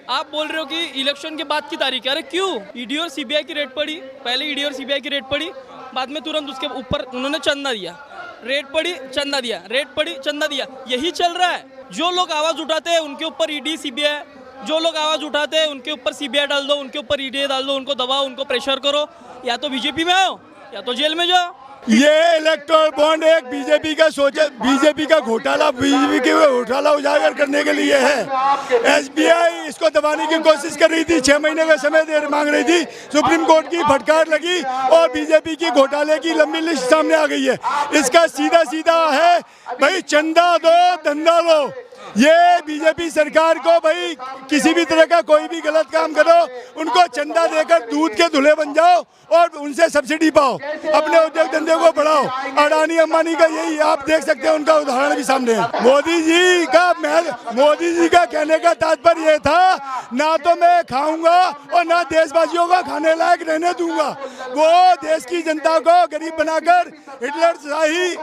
आप बोल रहे हो कि इलेक्शन के बाद की तारीख है। अरे क्यों? ईडी और सीबीआई की रेड पड़ी, पहले ईडी और सीबीआई की रेड पड़ी, बाद में तुरंत उसके ऊपर उन्होंने चंदा दिया, रेड पड़ी चंदा दिया, रेड पड़ी चंदा दिया, यही चल रहा है। जो लोग आवाज़ उठाते हैं उनके ऊपर ईडी सीबीआई, जो लोग आवाज़ उठाते हैं उनके ऊपर सीबीआई डाल दो, उनके ऊपर ईडी डाल दो, उनको दबाओ, उनको प्रेशर करो, या तो बीजेपी में आओ या तो जेल में जाओ। ये इलेक्टोरल बॉन्ड एक बीजेपी का घोटाला, बीजेपी के घोटाला उजागर करने के लिए है। एसबीआई इसको दबाने की कोशिश कर रही थी, 6 महीने का समय मांग रही थी, सुप्रीम कोर्ट की फटकार लगी और बीजेपी की घोटाले की लंबी लिस्ट सामने आ गई है। इसका सीधा सीधा है भाई, चंदा दो धंधा लो। ये बीजेपी सरकार को भाई किसी भी तरह का कोई भी गलत काम करो, उनको चंदा देकर दूध के धुले बन जाओ और उनसे सब्सिडी पाओ, अपने उद्योग धंधे को बढ़ाओ। अडानी अंबानी का यही आप देख सकते हैं, उनका उदाहरण भी सामने है। मोदी जी का कहने का तात्पर्य ये था, ना तो मैं खाऊंगा और ना देशवासियों को खाने लायक रहने दूंगा। वो देश की जनता को गरीब बनाकर हिटलर शाही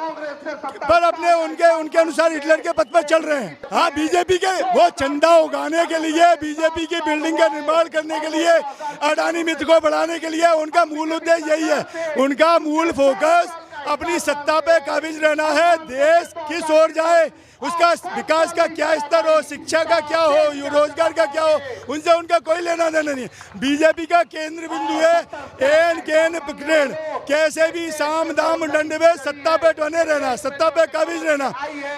पर अपने उनके अनुसार हिटलर के पथ पर चल रहे हैं। हाँ, बीजेपी के वो चंदा उगाने के लिए, बीजेपी की बिल्डिंग का निर्माण करने के लिए, अडानी मित्र को बढ़ाने के लिए उनका मूल उद्देश्य यही है। उनका मूल फोकस अपनी सत्ता पे काबिज रहना है। देश किस ओर जाए, उसका विकास का क्या स्तर हो, शिक्षा का क्या हो, रोजगार का क्या हो, उनसे उनका कोई लेना देना नहीं। बीजेपी का केंद्र बिंदु है एन केन पकड़ेन, कैसे भी साम दाम दंड में सत्ता पे बने रहना, सत्ता पे काबिज रहना।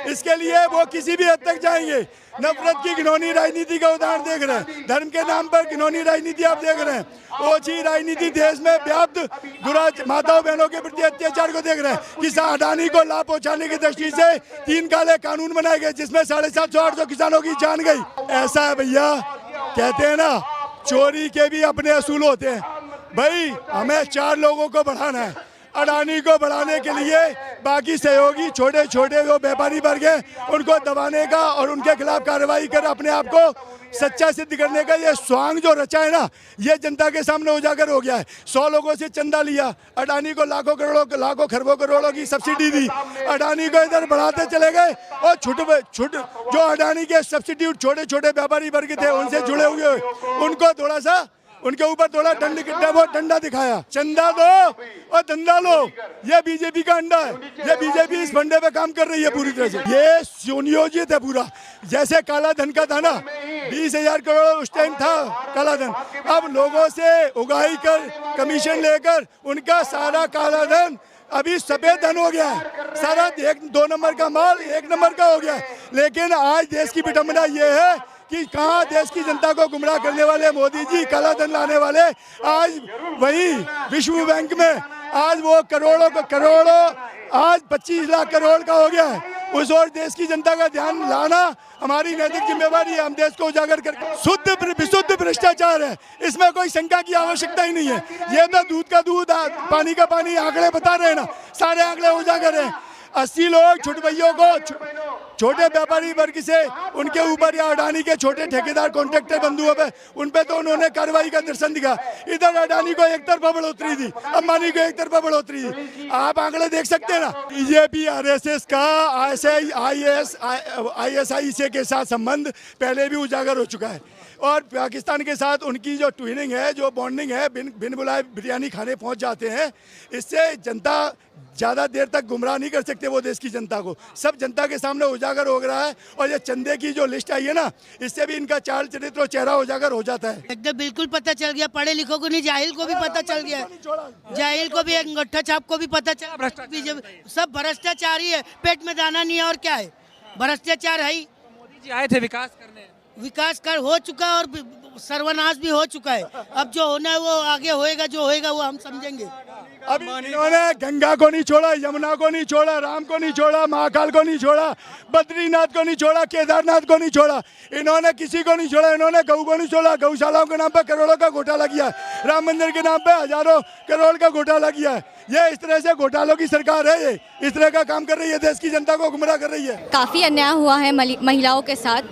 इसके लिए वो किसी भी हद तक जाएंगे। नफरत की घिनौनी राजनीति का उदाहरण देख रहे हैं, धर्म के नाम पर घिनौनी राजनीति आप देख रहे हैं। ओछी राजनीति देश में व्याप्त माताओं बहनों के प्रति अत्याचार को देख रहे हैं। किसान अडानी को लाभ पहुंचाने की दृष्टि से 3 काले कानून बनाए गए, जिसमें 750-800 किसानों की जान गई। ऐसा है भैया, कहते हैं ना, चोरी के भी अपने असूल होते हैं। भाई हमें 4 लोगों को बढ़ाना है। अडानी को बढ़ाने के लिए बाकी सहयोगी छोटे छोटे जो व्यापारी वर्ग हैं उनको दबाने का और उनके खिलाफ कार्रवाई कर अपने आप को सच्चा सिद्ध करने का ये स्वांग जो रचा है ना, ये जनता के सामने उजागर हो गया है। 100 लोगों से चंदा लिया, अडानी को लाखों खरबों करोड़ों की सब्सिडी दी, अडानी को इधर बढ़ाते चले गए और छुट जो अडानी के सब्सिट्यूट छोटे छोटे व्यापारी वर्ग थे उनसे जुड़े हुए उनको थोड़ा सा उनके ऊपर थोड़ा डंडा दिखाया। चंदा दो और धंधा लो, ये बीजेपी का अंडा है। ये बीजेपी इस फंडे पे काम कर रही है पूरी तरह से। ये सुनियोजित है पूरा। जैसे काला धन का था ना, 20,000 करोड़ उस टाइम था काला धन, अब लोगों से उगाही कर कमीशन लेकर उनका सारा काला धन अभी सफेद धन हो गया है। सारा 2 नंबर का माल 1 नंबर का हो गया है। लेकिन आज देश की विडंबना ये है कि कहाँ देश की जनता को गुमराह करने वाले मोदी जी, काला धन लाने वाले, आज वही विश्व बैंक में आज वो करोड़ों आज 25 लाख करोड़ का हो गया है। उस और देश की जनता का ध्यान लाना हमारी नैतिक जिम्मेवारी है। हम देश को उजागर कर शुद्ध विशुद्ध भ्रष्टाचार है, इसमें कोई शंका की आवश्यकता ही नहीं है। ये तो दूध का दूध पानी का पानी आंकड़े बता रहे हैं ना, सारे आंकड़े उजागर हैं। 80 लोग छुटभइयों को छोटे व्यापारी वर्ग से उनके ऊपर या अडानी के छोटे ठेकेदार कॉन्ट्रैक्टर बंधुओं पे उन पे तो उन्होंने कार्रवाई का दर्शन दिखा। इधर अडानी को एक तरफा बढ़ोतरी दी, अंबानी को एक तरफा बढ़ोतरी दी। आप आंकड़े देख सकते हैं ना। बीजेपी आरएसएस का आईएसआई के साथ संबंध पहले भी उजागर हो चुका है और पाकिस्तान के साथ उनकी जो ट्विनिंग है, जो बॉन्डिंग है, बिन बुलाए बिरयानी खाने पहुंच जाते हैं। इससे जनता ज़्यादा देर तक गुमराह नहीं कर सकते वो देश की जनता को। सब जनता के सामने उजागर हो रहा है और ये चंदे की जो लिस्ट आई है ना, इससे भी इनका चाल चरित्र और चेहरा उजागर हो जाता है। एकदम बिल्कुल पता चल गया, पढ़े लिखों को नहीं, जाहिल को भी पता चल गया, जाहिल को भी, अंगूठा छाप को भी पता चला। सब भ्रष्टाचारी है, पेट में दाना नहीं है और क्या है, भ्रष्टाचार है ही। मोदी जी आए थे विकास करने, विकास कर हो चुका है और सर्वनाश भी हो चुका है। अब जो होना है वो आगे होएगा, जो होएगा वो हम समझेंगे। अब इन्होंने गंगा को नहीं छोड़ा, यमुना को नहीं छोड़ा, राम को नहीं छोड़ा, महाकाल को नहीं छोड़ा, बद्रीनाथ को नहीं छोड़ा, केदारनाथ को नहीं छोड़ा, इन्होंने किसी को नहीं छोड़ा। इन्होंने गऊ को नहीं छोड़ा, गौशालाओं के नाम पे करोड़ों का घोटाला किया है, राम मंदिर के नाम पे हजारों करोड़ का घोटाला किया है। ये इस तरह से घोटालों की सरकार है, ये इस तरह का काम कर रही है, देश की जनता को गुमराह कर रही है। काफ़ी अन्याय हुआ है महिलाओं के साथ,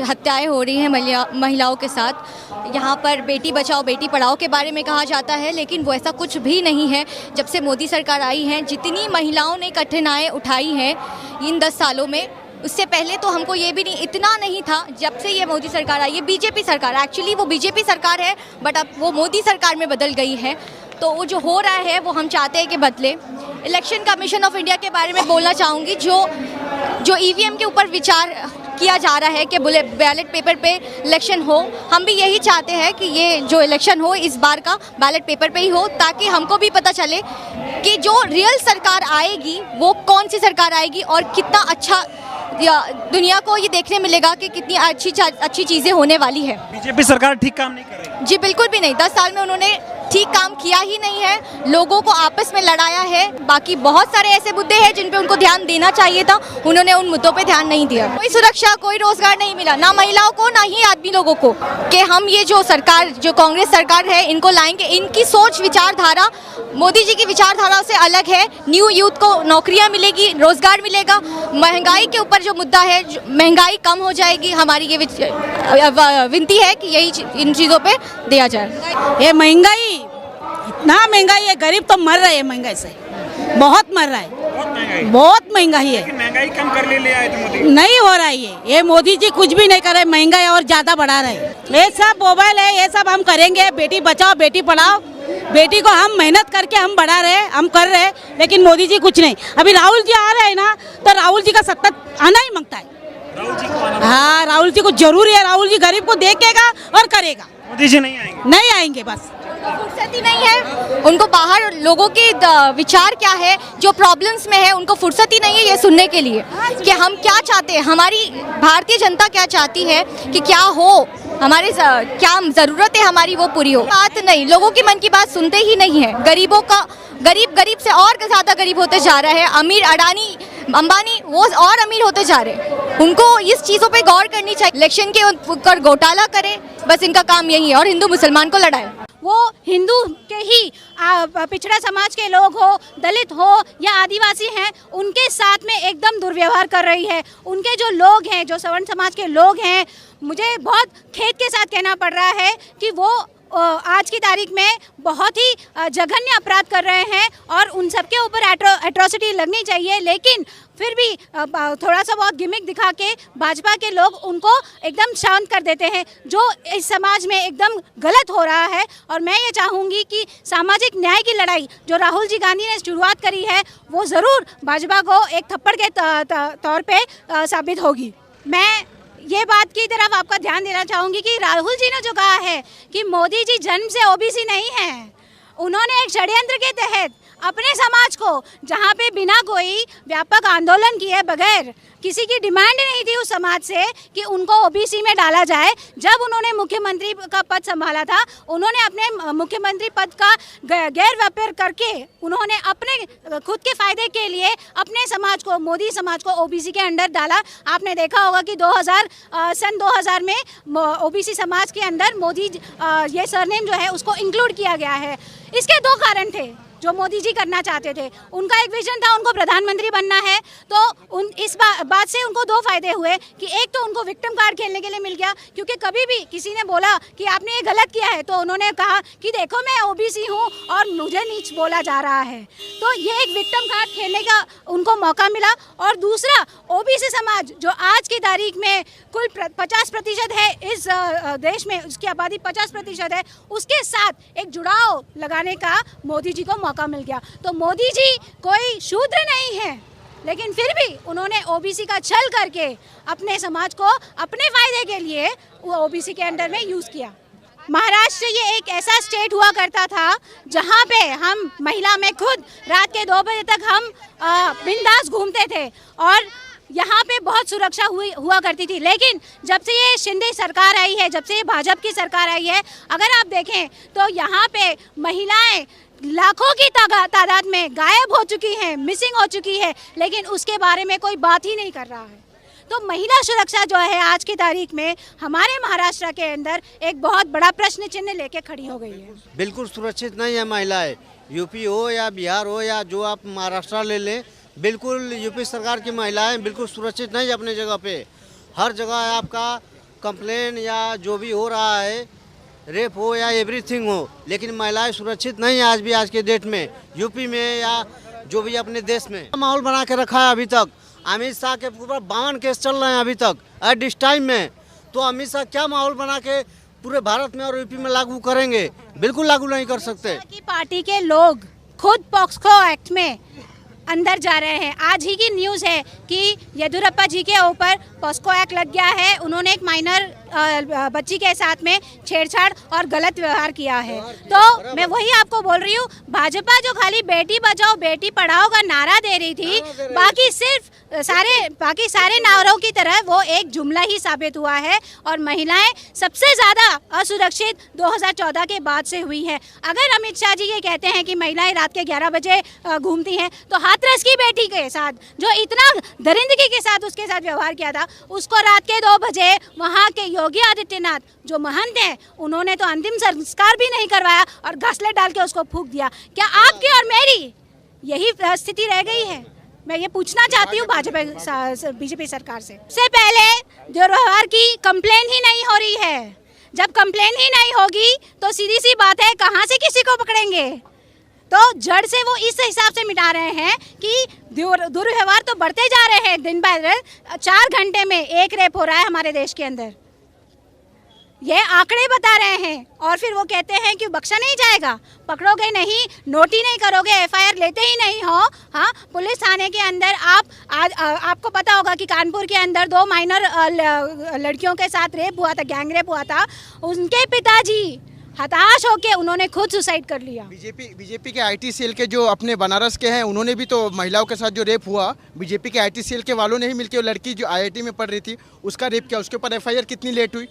हत्याएं हो रही हैं महिलाओं के साथ। यहाँ पर बेटी बचाओ बेटी पढ़ाओ के बारे में कहा जाता है, लेकिन वो ऐसा कुछ भी नहीं है। जब से मोदी सरकार आई है, जितनी महिलाओं ने कठिनाइयाँ उठाई हैं इन 10 सालों में, उससे पहले तो हमको ये भी नहीं, इतना नहीं था। जब से ये मोदी सरकार आई है, बीजेपी सरकार, एक्चुअली वो बीजेपी सरकार है बट अब वो मोदी सरकार में बदल गई है, तो वो जो हो रहा है वो हम चाहते हैं कि बदले। इलेक्शन कमीशन ऑफ इंडिया के बारे में बोलना चाहूँगी, जो ईवीएम के ऊपर विचार किया जा रहा है कि बैलेट पेपर पे इलेक्शन हो, हम भी यही चाहते हैं कि ये जो इलेक्शन हो इस बार का बैलेट पेपर पे ही हो, ताकि हमको भी पता चले कि जो रियल सरकार आएगी वो कौन सी सरकार आएगी और कितना अच्छा दुनिया को ये देखने मिलेगा कि कितनी अच्छी चीज़ें होने वाली है। बीजेपी सरकार ठीक काम नहीं कर रही जी, बिल्कुल भी नहीं। 10 साल में उन्होंने ठीक काम किया ही नहीं है, लोगों को आपस में लड़ाया है। बाकी बहुत सारे ऐसे मुद्दे हैं जिन पे उनको ध्यान देना चाहिए था, उन्होंने उन मुद्दों पे ध्यान नहीं दिया। कोई सुरक्षा, कोई रोजगार नहीं मिला, ना महिलाओं को ना ही आदमी लोगों को, कि हम ये जो सरकार, जो कांग्रेस सरकार है, इनको लाएंगे। इनकी सोच विचारधारा मोदी जी की विचारधारा से अलग है। न्यू यूथ को नौकरियाँ मिलेगी, रोजगार मिलेगा, महंगाई के ऊपर जो मुद्दा है, महंगाई कम हो जाएगी। हमारी ये विनती है कि यही इन चीज़ों पे दिया जाए। ये महंगाई, इतना महंगाई है, गरीब तो मर रहे हैं महंगाई से, बहुत मर रहा है, बहुत महंगाई है। महंगाई कम कर ले आए थे मोदी, नहीं हो रहा है ये मोदी जी कुछ भी नहीं कर रहे, महंगाई और ज्यादा बढ़ा रहे हैं। ये सब मोबाइल है, ये सब हम करेंगे, बेटी बचाओ बेटी पढ़ाओ, बेटी को हम मेहनत करके हम बढ़ा रहे हैं, हम कर रहे हैं, लेकिन मोदी जी कुछ नहीं। अभी राहुल जी आ रहे हैं ना, तो राहुल जी का सत्ता आना ही मांगता है। हाँ, राहुल जी को जरूरी है, राहुल जी गरीब को देखेगा और करेगा। मोदी जी नहीं आएंगे, नहीं आएंगे, बस फुर्सत ही नहीं है उनको। बाहर लोगों के विचार क्या है, जो प्रॉब्लम्स में है, उनको फुर्सत ही नहीं है ये सुनने के लिए कि हम क्या चाहते हैं, हमारी भारतीय जनता क्या चाहती है, कि क्या हो, हमारे क्या ज़रूरत है हमारी, वो पूरी हो। बात नहीं, लोगों की मन की बात सुनते ही नहीं है। गरीबों का गरीब से और ज़्यादा गरीब होते जा रहा है। अमीर अडानी अंबानी वो और अमीर होते जा रहे हैं। उनको इस चीज़ों पे गौर करनी चाहिए। इलेक्शन के ऊपर घोटाला करें, बस इनका काम यही है, और हिंदू मुसलमान को लड़ाए। वो हिंदू के ही पिछड़ा समाज के लोग हो, दलित हो या आदिवासी हैं, उनके साथ में एकदम दुर्व्यवहार कर रही है। उनके जो लोग हैं, जो सवर्ण समाज के लोग हैं, मुझे बहुत खेद के साथ कहना पड़ रहा है कि वो आज की तारीख में बहुत ही जघन्य अपराध कर रहे हैं और उन सब के ऊपर एट्रोसिटी लगनी चाहिए। लेकिन फिर भी थोड़ा सा बहुत गिमिक दिखा के भाजपा के लोग उनको एकदम शांत कर देते हैं, जो इस समाज में एकदम गलत हो रहा है। और मैं ये चाहूँगी कि सामाजिक न्याय की लड़ाई जो राहुल जी गांधी ने शुरुआत करी है, वो ज़रूर भाजपा को एक थप्पड़ के तौर पे साबित होगी। मैं ये बात की तरफ आपका ध्यान देना चाहूँगी कि राहुल जी ने जो कहा है कि मोदी जी जन्म से ओबीसी नहीं हैं, उन्होंने एक षड्यंत्र के तहत अपने समाज को, जहाँ पे बिना कोई व्यापक आंदोलन किए बगैर किसी की डिमांड नहीं थी उस समाज से कि उनको ओबीसी में डाला जाए। जब उन्होंने मुख्यमंत्री का पद संभाला था, उन्होंने अपने मुख्यमंत्री पद का गैर व्यापार करके उन्होंने अपने खुद के फायदे के लिए अपने समाज को, मोदी समाज को ओबीसी के अंडर डाला। आपने देखा होगा कि सन 2000 में ओबीसी समाज के अंदर मोदी ये सरनेम जो है उसको इंक्लूड किया गया है। इसके दो कारण थे जो मोदी जी करना चाहते थे। उनका एक विजन था, उनको प्रधानमंत्री बनना है, तो इस बात से उनको दो फायदे हुए कि एक तो उनको विक्टिम कार्ड खेलने के लिए मिल गया, क्योंकि कभी भी किसी ने बोला कि आपने ये गलत किया है तो उन्होंने कहा कि देखो मैं ओबीसी हूँ और मुझे नीच बोला जा रहा है, तो ये एक विक्टिम कार्ड खेलने का उनको मौका मिला। और दूसरा, ओबीसी समाज जो आज की तारीख में कुल 50% है इस देश में, उसकी आबादी 50% है, उसके साथ एक जुड़ाव लगाने का मोदी जी को मौका मिल गया। तो मोदी जी कोई शूद्र नहीं है, लेकिन फिर भी उन्होंने ओबीसी का छल करके अपने समाज को अपने फायदे के लिए वो ओबीसी के अंडर में यूज किया। महाराष्ट्र ये एक ऐसा स्टेट हुआ करता था जहाँ पे हम महिला में खुद रात के 2 बजे तक हम बिंदास घूमते थे और यहाँ पे बहुत सुरक्षा हुआ करती थी। लेकिन जब से ये शिंदे सरकार आई है, जब से ये भाजपा की सरकार आई है, अगर आप देखें तो यहाँ पे महिलाएं लाखों की तादाद में गायब हो चुकी हैं, मिसिंग हो चुकी है, लेकिन उसके बारे में कोई बात ही नहीं कर रहा है। तो महिला सुरक्षा जो है आज की तारीख में हमारे महाराष्ट्र के अंदर एक बहुत बड़ा प्रश्न चिन्ह लेके खड़ी हो गई है। बिल्कुल सुरक्षित नहीं है महिलाएं, यूपी हो या बिहार हो या जो आप महाराष्ट्र ले लें, बिल्कुल यूपी सरकार की महिलाएं बिल्कुल सुरक्षित नहीं है अपने जगह पे। हर जगह आपका कंप्लेन या जो भी हो रहा है, रेप हो या एवरीथिंग हो, लेकिन महिलाएं सुरक्षित नहीं है आज भी, आज के डेट में यूपी में या जो भी अपने देश में। माहौल बना के रखा है अभी तक। अमित शाह के ऊपर 52 केस चल रहे हैं अभी तक एट दिस टाइम में, तो अमित शाह क्या माहौल बना के पूरे भारत में और यूपी में लागू करेंगे? बिल्कुल लागू नहीं कर सकते। की पार्टी के लोग खुद पॉक्सो एक्ट में अंदर जा रहे हैं। आज ही की न्यूज़ है कि येदियुरप्पा जी के ऊपर पॉक्सो एक्ट लग गया है। उन्होंने एक माइनर बच्ची के साथ में छेड़छाड़ और गलत व्यवहार किया है। तो मैं वही आपको बोल रही हूँ, भाजपा जो खाली बेटी बचाओ बेटी पढ़ाओ का नारा दे रही थी, बाकी सारे नारों की तरह वो एक जुमला ही साबित हुआ है। और महिलाएं सबसे ज़्यादा असुरक्षित 2014 के बाद से हुई है। अगर अमित शाह जी ये कहते हैं कि महिलाएं रात के 11 बजे घूमती हैं, तो हाथरस की बेटी के साथ जो इतना दरिंदगी के साथ उसके साथ व्यवहार किया था, उसको रात के 2 बजे वहाँ के योगी आदित्यनाथ जो महंत हैं, उन्होंने तो अंतिम संस्कार भी नहीं करवाया और घासलेट डाल के उसको फूंक दिया। क्या आपकी और मेरी यही स्थिति रह गई है? मैं ये पूछना चाहती हूँ बीजेपी सरकार से पहले दुर्व्यवहार की कंप्लेन ही नहीं हो रही है। जब कंप्लेन ही नहीं होगी तो सीधी सी बात है, कहाँ से किसी को पकड़ेंगे? तो जड़ से वो इस हिसाब से मिटा रहे हैं कि दुर्व्यवहार तो बढ़ते जा रहे हैं दिन ब दिन। 4 घंटे में 1 रेप हो रहा है हमारे देश के अंदर, ये आंकड़े बता रहे हैं। और फिर वो कहते हैं कि बख्शा नहीं जाएगा, पकड़ोगे नहीं, नोट ही नहीं करोगे, एफआईआर लेते ही नहीं हो। हाँ, पुलिस थाने के अंदर आपको पता होगा कि कानपुर के अंदर 2 माइनर लड़कियों के साथ रेप हुआ था, गैंग रेप हुआ था। उनके पिताजी हताश होके उन्होंने खुद सुसाइड कर लिया। बीजेपी के आईटी सेल के जो अपने बनारस के हैं, उन्होंने भी तो महिलाओं के साथ जो रेप हुआ, बीजेपी के आईटी सेल के वालों ने ही मिलकर, लड़की जो आईआईटी में पढ़ रही थी उसका रेप किया, उसके ऊपर एफआईआर कितनी लेट हुई?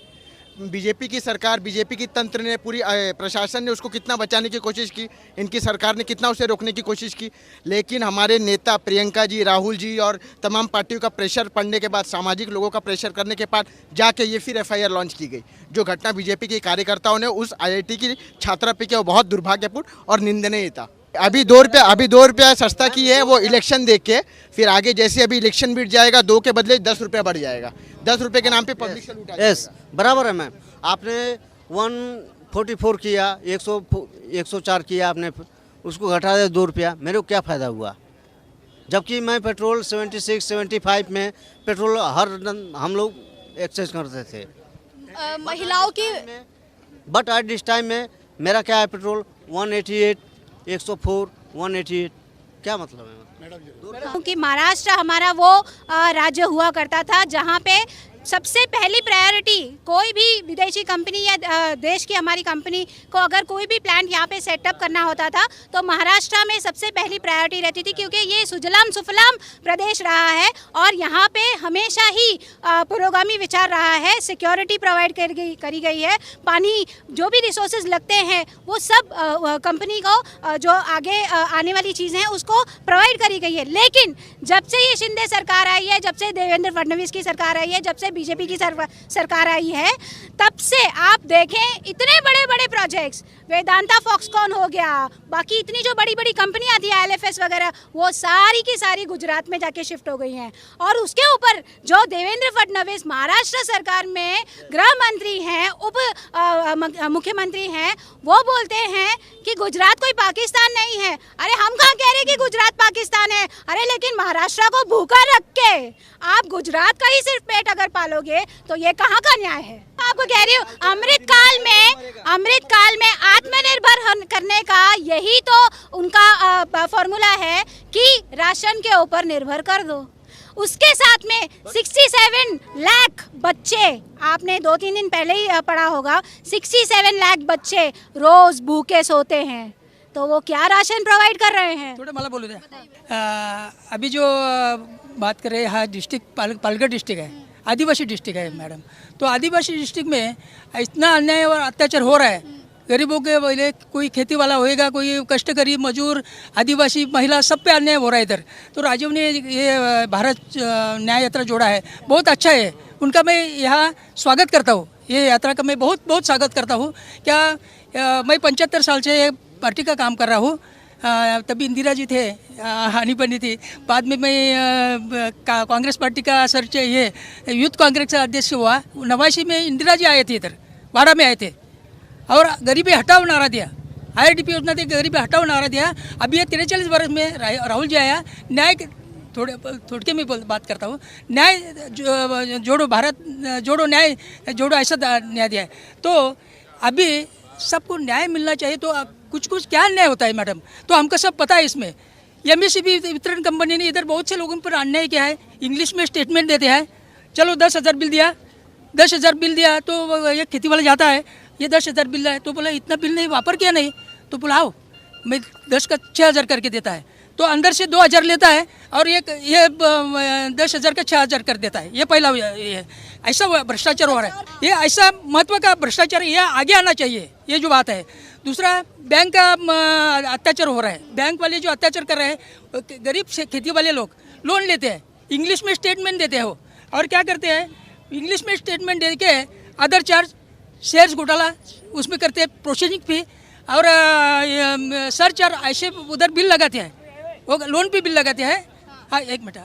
बीजेपी की सरकार, बीजेपी की तंत्र ने, पूरी प्रशासन ने उसको कितना बचाने की कोशिश की, इनकी सरकार ने कितना उसे रोकने की कोशिश की, लेकिन हमारे नेता प्रियंका जी, राहुल जी और तमाम पार्टियों का प्रेशर पड़ने के बाद, सामाजिक लोगों का प्रेशर करने के बाद जाके ये फिर एफआईआर लॉन्च की गई। जो घटना बीजेपी के कार्यकर्ताओं ने उस आईआईटी की छात्रा पे किया, वो बहुत दुर्भाग्यपूर्ण और निंदनीय था। अभी 2 रुपया सस्ता की है वो इलेक्शन देख के, फिर आगे जैसे अभी इलेक्शन बीत जाएगा 2 के बदले 10 रुपया बढ़ जाएगा। 10 रुपये के नाम पे पब्लिक से लूटा। यस, बराबर है मैम। आपने 144 किया, 104 किया, आपने उसको घटा दिया 2 रुपया, मेरे को क्या फ़ायदा हुआ? जबकि मैं पेट्रोल 76, 75 में पेट्रोल हम लोग एक्सचेंज करते थे महिलाओं की। बट एट दिस टाइम में मेरा क्या है, पेट्रोल 188, 104, 188, क्या मतलब है? क्योंकि महाराष्ट्र हमारा वो राज्य हुआ करता था जहाँ पे सबसे पहली प्रायोरिटी कोई भी विदेशी कंपनी या देश की हमारी कंपनी को अगर कोई भी प्लांट यहाँ पे सेटअप करना होता था तो महाराष्ट्र में सबसे पहली प्रायोरिटी रहती थी, क्योंकि ये सुजलाम सुफलाम प्रदेश रहा है और यहाँ पे हमेशा ही पुरोगामी विचार रहा है। सिक्योरिटी प्रोवाइड करी गई है, पानी जो भी रिसोर्सेज लगते हैं वो सब कंपनी को जो आगे आने वाली चीज़ें हैं उसको प्रोवाइड करी गई है। लेकिन जब से ये शिंदे सरकार आई है, जब से देवेंद्र फडणवीस की सरकार आई है, जब से बीजेपी की सरकार आई है, तब से आप देखें इतने बड़े बड़े प्रोजेक्ट्स, वेदांता फॉक्सकॉन हो गया, बाकी इतनी जो बड़ी बड़ी कंपनियां थी IL&FS वगैरह, वो सारी की सारी गुजरात में जाके शिफ्ट हो गई हैं। और उसके ऊपर जो देवेंद्र फडणवीस महाराष्ट्र सरकार में गृह मंत्री हैं, उप मुख्यमंत्री हैं, वो बोलते हैं कि गुजरात कोई पाकिस्तान नहीं है। अरे हम कहाँ कह रहे कि गुजरात पाकिस्तान है? अरे लेकिन महाराष्ट्र को भूखा रख के आप गुजरात का ही सिर्फ पेट अगर पालोगे तो ये कहाँ का न्याय है? आपको कह रही हूँ, अमृत काल में आत्मनिर्भर करने का यही तो उनका फॉर्मूला है कि राशन के ऊपर निर्भर कर दो। उसके साथ में 67 लाख बच्चे, आपने 2-3 दिन पहले ही पढ़ा होगा, 67 लाख बच्चे रोज भूखे सोते हैं, तो वो क्या राशन प्रोवाइड कर रहे हैं? थोड़ा मला बोलू द्या। अभी जो बात कर रहे हैं, हाँ, डिस्ट्रिक्ट पालघर डिस्ट्रिक्ट है, आदिवासी डिस्ट्रिक्ट है मैडम। तो आदिवासी डिस्ट्रिक्ट में इतना अन्याय और अत्याचार हो रहा है। गरीबों के पहले कोई खेती वाला होएगा, कोई कष्टकरी मजदूर, आदिवासी महिला, सब पे अन्याय हो रहा है इधर। तो राजीव ने ये भारत न्याय यात्रा जोड़ा है, बहुत अच्छा है, उनका मैं यहाँ स्वागत करता हूँ। ये यात्रा का मैं बहुत बहुत स्वागत करता हूँ। क्या मैं 75 साल से पार्टी का काम कर रहा हूँ। तभी इंदिरा जी थे, हानि बनी थी, बाद में मैं कांग्रेस पार्टी का सर्च ये यूथ कांग्रेस का अध्यक्ष हुआ। 89 में इंदिरा जी आए थे, इधर वाड़ा में आए थे और गरीबी हटाओ नारा दिया। IRDP योजना थी, गरीबी हटाओ नारा दिया। अभी ये 43 वर्ष में राहुल जी आया, न्याय थोड़के में बात करता हूँ, न्याय जोड़ो, भारत जोड़ो, न्याय जोड़ो, ऐसा न्याय दिया है। तो अभी सबको न्याय मिलना चाहिए। तो कुछ कुछ क्या अन्याय होता है मैडम, तो हमको सब पता है। इसमें MSCB वितरण कंपनी ने इधर बहुत से लोगों पर अन्याय किया है। इंग्लिश में स्टेटमेंट देते हैं, चलो 10,000 बिल दिया, 10,000 बिल दिया, तो ये खेती वाला जाता है, ये 10,000 बिल है, तो बोला इतना बिल नहीं वापर किया नहीं, तो बोला आओ मैं 10 का 6,000 करके देता है। तो अंदर से 2,000 लेता है और ये 10,000 का 6,000 कर देता है। ये पहला ये ऐसा भ्रष्टाचार हो रहा है। ये ऐसा महत्व का भ्रष्टाचार, ये आगे आना चाहिए, ये जो बात है। दूसरा, बैंक का अत्याचार हो रहा है। बैंक वाले जो अत्याचार कर रहे हैं, गरीब से खेती वाले लोग लोन लेते हैं, इंग्लिश में स्टेटमेंट देते हो और क्या करते हैं, इंग्लिश में स्टेटमेंट दे के अदर चार्ज, शेयर्स घोटाला उसमें करते हैं, प्रोसेसिंग फी और सर्च और ऐसे उधर बिल लगाते हैं, वो लोन पे बिल लगाते हैं। हाँ, एक मिनट,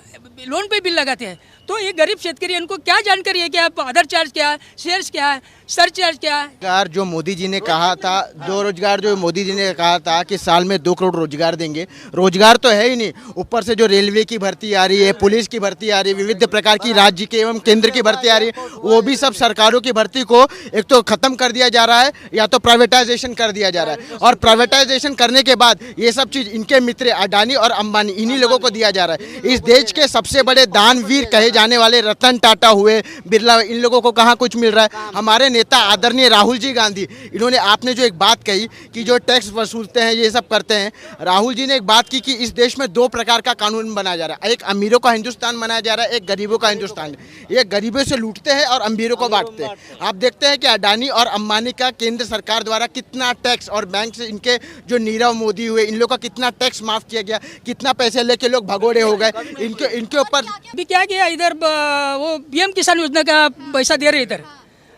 लोन पे बिल लगाते हैं। तो ये गरीब शेतकरी, इनको क्या जानकारी है कि आप अदर चार्ज क्या है, शेयर्स क्या है, सर चार्ज क्या है? रोजगार जो मोदी जी ने कहा था, रोजगार जो मोदी जी ने कहा था कि साल में 2 करोड़ रोजगार देंगे, रोजगार तो है ही नहीं। ऊपर से जो रेलवे की भर्ती आ रही है, पुलिस की भर्ती आ रही है, विविध प्रकार की राज्य के एवं केंद्र की भर्ती आ रही है, वो भी सब सरकारों की भर्ती को एक तो खत्म कर दिया जा रहा है या तो प्राइवेटाइजेशन कर दिया जा रहा है। और प्राइवेटाइजेशन करने के बाद ये सब चीज़ इनके मित्र अडानी और अंबानी, इन्हीं लोगों को दिया जा रहा है। इस देश के सबसे बड़े दानवीर कहे जाने वाले रतन टाटा हुए, बिरला, इन लोगों को कहाँ कुछ मिल रहा है? हमारे नेता आदरणीय राहुल जी गांधी, इन्होंने, आपने जो एक बात कही कि जो टैक्स वसूलते हैं, ये सब करते हैं, राहुल जी ने एक बात की कि इस देश में 2 प्रकार का कानून बनाया जा रहा है। एक अमीरों का हिंदुस्तान बनाया जा रहा है, एक गरीबों का हिंदुस्तान। ये गरीबों से लूटते हैं और अमीरों को बांटते हैं। आप देखते हैं कि अडानी और अंबानी का केंद्र सरकार द्वारा कितना टैक्स, और बैंक से इनके जो नीरव मोदी हुए, इन लोग का कितना टैक्स माफ किया गया, कितना पैसे लेके लोग भगोड़े हो गए। इनके ऊपर अभी क्या किया, इधर वो PM किसान योजना का पैसा दे रहे इधर,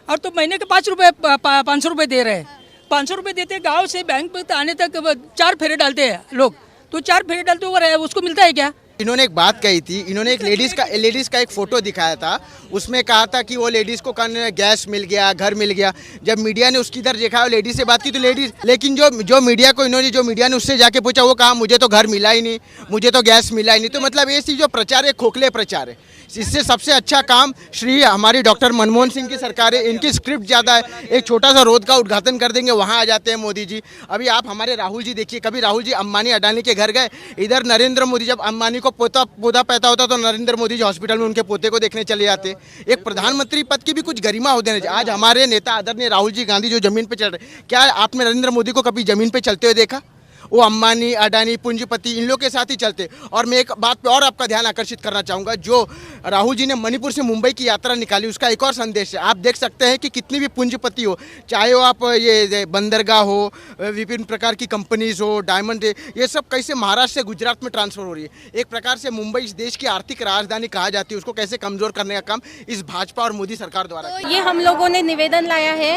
और तो महीने के 500 रुपये दे रहे हैं। 500 रुपये देते, गांव से बैंक पे आने तक 4 फेरे डालते हैं लोग, तो 4 फेरे डालते हुए उसको मिलता है क्या? इन्होंने एक बात कही थी, इन्होंने एक लेडीज़ का एक फ़ोटो दिखाया था, उसमें कहा था कि वो लेडीज़ को गैस मिल गया, घर मिल गया। जब मीडिया ने उसकी इधर देखा और लेडीज़ से बात की तो लेडीज़, लेकिन जो मीडिया ने उससे जाके पूछा, वो कहा मुझे तो घर मिला ही नहीं, मुझे तो गैस मिला ही नहीं। तो मतलब ये जो प्रचार है, खोखले प्रचार है। इससे सबसे अच्छा काम श्री हमारी डॉक्टर मनमोहन सिंह की सरकार है, इनकी स्क्रिप्ट ज़्यादा है। एक छोटा सा रोड का उद्घाटन कर देंगे, वहाँ आ जाते हैं मोदी जी। अभी आप हमारे राहुल जी देखिए, कभी राहुल जी अंबानी अडानी के घर गए? इधर नरेंद्र मोदी जब अंबानी को को पौधा पैदा होता तो नरेंद्र मोदी जी हॉस्पिटल में उनके पोते को देखने चले जाते। एक प्रधानमंत्री पद की भी कुछ गरिमा हो देना चाहिए। आज हमारे नेता आदरणीय राहुल जी गांधी जो जमीन पे चल रहे, क्या आपने नरेंद्र मोदी को कभी जमीन पे चलते हुए देखा? वो अंबानी, अडानी, पूंजीपति इन लोग के साथ ही चलते। और मैं एक बात पे और आपका ध्यान आकर्षित करना चाहूँगा, जो राहुल जी ने मणिपुर से मुंबई की यात्रा निकाली, उसका एक और संदेश है। आप देख सकते हैं कि कितनी भी पूंजीपति हो, चाहे वो आप ये बंदरगाह हो, विभिन्न प्रकार की कंपनीज हो, डायमंड, ये सब कैसे महाराष्ट्र से गुजरात में ट्रांसफर हो रही है। एक प्रकार से मुंबई इस देश की आर्थिक राजधानी कहा जाती है, उसको कैसे कमज़ोर करने का काम इस भाजपा और मोदी सरकार द्वारा। तो ये हम लोगों ने निवेदन लाया है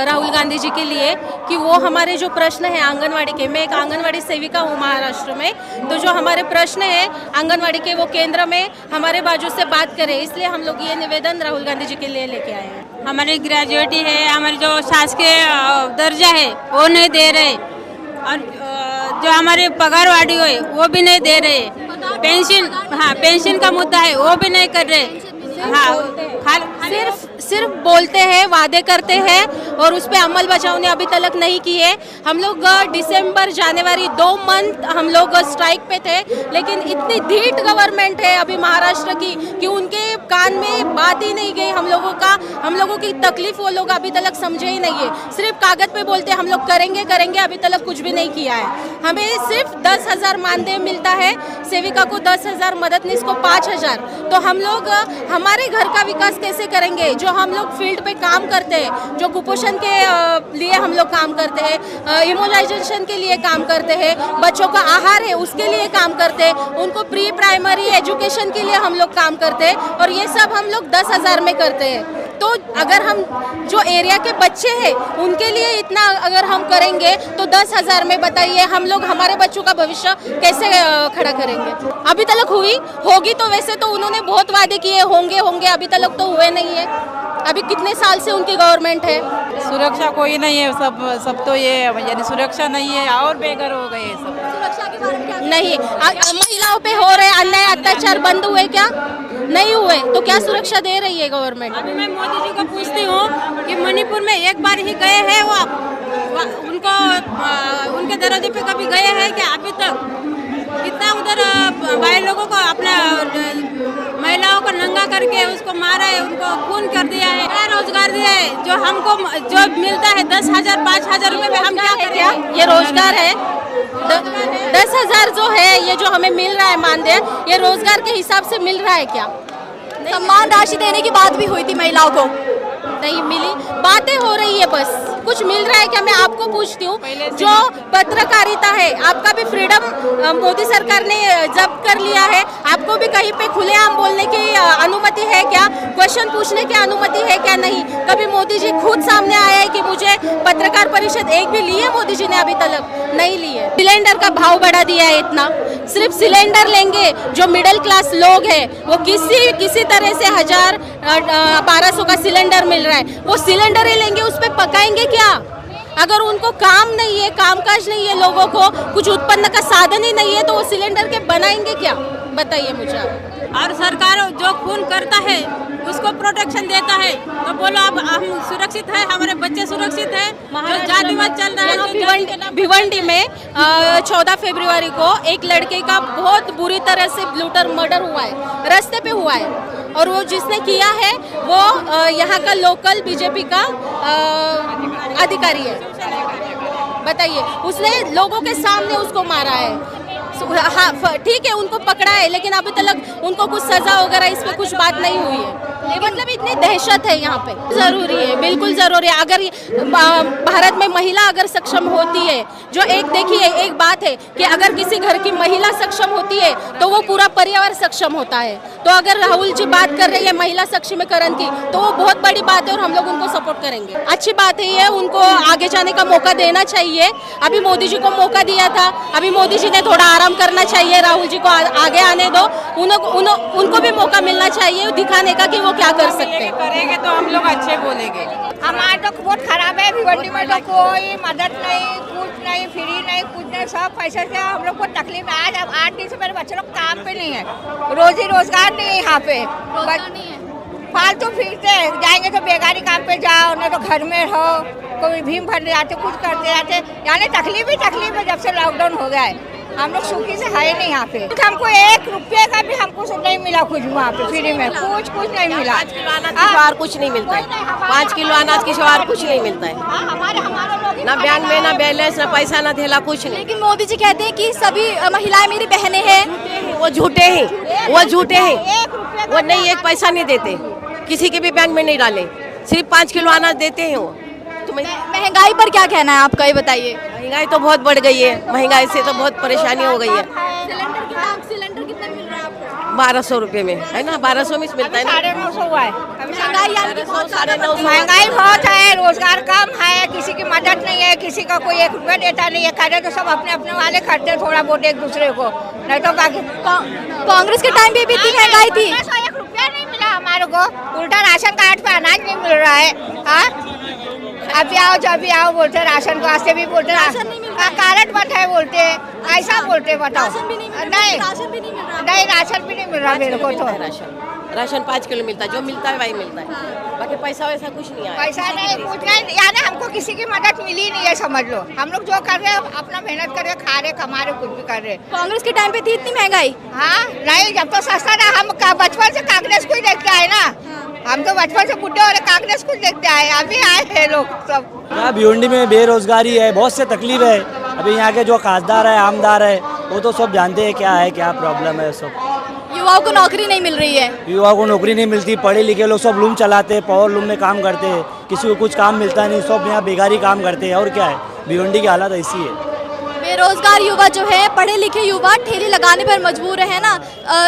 राहुल गांधी जी के लिए कि वो हमारे जो प्रश्न है आंगनवाड़ी के, मैं एक आंगनवाड़ी सेविका हूँ महाराष्ट्र में, तो जो हमारे प्रश्न है आंगनवाड़ी के वो केंद्र में हमारे बाजू से बात करें, इसलिए हम लोग ये निवेदन राहुल गांधी जी के लिए लेके आए हैं। हमारी ग्रेजुएटी है, हमारी जो शासकीय दर्जा है वो नहीं दे रहे, और जो हमारे पगारवाड़ी है वो भी नहीं दे रहे, पेंशन, हाँ पेंशन का मुद्दा है वो भी नहीं कर रहे। हाँ, सिर्फ बोलते हैं, वादे करते हैं और उस पर अमल बचाव ने अभी तक नहीं किए। हम लोग दिसंबर, जनवरी 2 मंथ हम लोग स्ट्राइक पे थे, लेकिन इतनी ढीठ गवर्नमेंट है अभी महाराष्ट्र की कि उनके कान में बात ही नहीं गई। हम लोगों की तकलीफ वो लोग अभी तक समझे ही नहीं है। सिर्फ कागज पे बोलते हम लोग करेंगे, अभी तक कुछ भी नहीं किया है। हमें सिर्फ 10,000 मानदेय मिलता है, सेविका को 10,000, मददनीश को 5,000। तो हम लोग हमारे घर का विकास कैसे करेंगे? जो हम लोग फील्ड पे काम करते हैं, जो कुपोषण के लिए हम लोग काम करते हैं, इम्यूनाइजेशन के लिए काम करते हैं, बच्चों का आहार है उसके लिए काम करते हैं, उनको प्री प्राइमरी एजुकेशन के लिए हम लोग काम करते हैं, और ये सब हम लोग 10,000 में करते हैं। तो अगर हम जो एरिया के बच्चे हैं उनके लिए इतना अगर हम करेंगे तो 10,000 में बताइए हम लोग हमारे बच्चों का भविष्य कैसे खड़ा करेंगे? अभी तक होगी तो वैसे तो उन्होंने बहुत वादे किए होंगे, अभी तक तो हुए नहीं है। अभी कितने साल से उनकी गवर्नमेंट है? सुरक्षा कोई नहीं है, सब तो ये यानी सुरक्षा नहीं है और बेघर हो गए सब। सुरक्षा के बारे में क्या नहीं? महिलाओं पे हो रहे अन्याय अत्याचार बंद हुए क्या? नहीं हुए, तो क्या सुरक्षा दे रही है गवर्नमेंट? अभी मैं मोदी जी को पूछती हूँ कि मणिपुर में एक बार ही गए हैं वो, उनके दरवाजे पे कभी गए हैं क्या अभी तक? कितना उधर भाई लोगों को, अपना महिलाओं को नंगा करके उसको मारा है, उनको खून कर दिया है। क्या रोजगार दिया है? जो हमको जो मिलता है 10,000 5,000 रुपए में हम क्या करें? ये रोजगार है? 10,000 जो है ये जो हमें मिल रहा है मानदेय, ये रोजगार के हिसाब से मिल रहा है क्या? सम्मान राशि देने की बात भी हुई थी महिलाओं को, नहीं मिली। बातें हो रही है, बस कुछ मिल रहा है क्या? मैं आपको पूछती हूँ, जो पत्रकारिता है आपका भी फ्रीडम मोदी सरकार ने जब्त कर लिया है, आपको भी कहीं पे खुलेआम बोलने की अनुमति है क्या? क्वेश्चन पूछने की अनुमति है क्या? नहीं। कभी मोदी जी खुद सामने आया है कि मुझे पत्रकार परिषद एक भी ली है? मोदी जी ने अभी तक नहीं ली है। सिलेंडर का भाव बढ़ा दिया है इतना, सिर्फ सिलेंडर लेंगे जो मिडिल क्लास लोग है वो किसी तरह से 1,000-1,200 का सिलेंडर मिल रहा है, वो सिलेंडर ही लेंगे, उस पर पकाएंगे क्या? अगर उनको काम नहीं है, कामकाज नहीं है, लोगों को कुछ उत्पन्न का साधन ही नहीं है, तो वो सिलेंडर के बनाएंगे क्या? बताइए मुझे आप। और सरकार जो खून करता है उसको प्रोटेक्शन देता है, तो बोलो अब हम सुरक्षित है, हमारे बच्चे सुरक्षित है? जो जातिवाद चल रहा है भिवंडी में 14 फरवरी को एक लड़के का बहुत बुरी तरह से ब्लूटर मर्डर हुआ है, रास्ते पे हुआ है, और वो जिसने किया है वो यहाँ का लोकल बीजेपी का अधिकारी है। बताइए, उसने लोगों के सामने उसको मारा है। हाँ ठीक है, उनको पकड़ा है, लेकिन अभी तक उनको कुछ सजा वगैरह इस पे कुछ बात नहीं हुई है। मतलब इतनी दहशत है यहाँ पे। जरूरी है, बिल्कुल जरूरी है। अगर भारत में महिला अगर सक्षम होती है, जो देखिए एक बात है कि अगर किसी घर की महिला सक्षम होती है तो वो पूरा परिवार सक्षम होता है। तो अगर राहुल जी बात कर रही है महिला सक्षमीकरण की, तो वो बहुत बड़ी बात है और हम लोग उनको सपोर्ट करेंगे। अच्छी बात है ये, उनको आगे जाने का मौका देना चाहिए। अभी मोदी जी को मौका दिया था, अभी मोदी जी ने थोड़ा आराम करना चाहिए, राहुल जी को आगे आने दो, उनको भी मौका मिलना चाहिए दिखाने का कि वो क्या कर सकते हैं। करेंगे तो हम लोग अच्छे बोलेंगे। हमारा तो बहुत खराब है, भिवंडी में तो कोई मदद नहीं, कुछ नहीं, फ्री नहीं, कुछ नहीं, सब पैसे से हम लोग को तकलीफ है। आज अब 8 दिन से मेरे बच्चे लोग काम पे नहीं है, रोजी रोजगार नहीं है यहाँ पे, फालतू फिरते जाएंगे तो बेगारी काम पे जाओ, नहीं तो घर में रहो, कोई भीम भरने जाते, कुछ करते जाते, यानी तकलीफ ही तकलीफ है जब से लॉकडाउन हो गया है। हम लोग सुखी से है नहीं यहाँ पे। हमको 1 रुपये का भी हमको नहीं मिला कुछ वहाँ पे फ्री में, कुछ नहीं मिला। 5 किलो अनाज की सवार कुछ नहीं मिलता है, 5 किलो अनाज की सवार कुछ नहीं मिलता है, ना बैंक में ना बैलेंस ना पैसा ना थैला कुछ नहीं। लेकिन मोदी जी कहते हैं कि सभी महिलाएं मेरी बहनें हैं। वो झूठे हैं, वो झूठे हैं, वो नहीं 1 पैसा नहीं देते, किसी के भी बैंक में नहीं डाले, सिर्फ 5 किलो अनाज देते हैं वो। महंगाई पर क्या कहना है आपका, ये बताइए। महंगाई तो बहुत बढ़ गई है, महंगाई से तो बहुत परेशानी हो गई है। सिलेंडर कितना मिल रहा है आपको? 1200 रुपये में है ना, 1200 में मिलता है ना। 950 हुआ है। महंगाई यानी कि बहुत ज़्यादा। महंगाई बहुत है, रोजगार कम है, किसी की मदद नहीं है, किसी का कोई 1 रुपया देता नहीं है। करे तो सब अपने अपने वाले खर्चे थोड़ा बहुत एक दूसरे को, नहीं तो बाकी। कांग्रेस के टाइम पे भी इतनी महंगाई थी। 1 रुपया नहीं मिला हमारे को, उल्टा राशन कार्ड पे अनाज नहीं मिल रहा है। हाँ, अभी आओ जब भी आओ बोलते राशन को, से भी बोलते कार्ड मत है बोलते, ऐसा बोलते। बताओ, नहीं राशन भी नहीं मिल रहा मेरे को तो। राशन 5 किलो मिलता है, जो मिलता है वही मिलता है, बाकी पैसा वैसा कुछ नहीं आया। पैसा नहीं, कुछ नहीं, यानी हमको किसी की मदद मिली नहीं है, समझ लो। हम लोग जो कर रहे हैं अपना मेहनत कर रहे, खा रहे, कमा रहे, कुछ भी कर रहे। कांग्रेस के टाइम पे थी इतनी महंगाई? हाँ, नहीं, जब तो सस्ता था। हम बचपन से कांग्रेस को ही देखते आए ना, हम तो बचपन से बुढ़े हो रहे, कांग्रेस को देखते आए, अभी आए हैं लोग सब। यहाँ भिवंडी में बेरोजगारी है, बहुत से तकलीफ है। अभी यहाँ के जो खासदार है, आमदार है, वो तो सब जानते हैं क्या है, क्या प्रॉब्लम है। सब युवाओं को नौकरी नहीं मिल रही है, युवाओं को नौकरी नहीं मिलती, पढ़े लिखे लोग सब लूम चलाते हैं, पावर लूम में काम करते हैं, किसी को कुछ काम मिलता नहीं, सब यहाँ बेकारी काम करते हैं। और क्या है, भिवंडी की हालत ऐसी है। बेरोजगार युवा जो है, पढ़े लिखे युवा ठेली लगाने पर मजबूर है ना,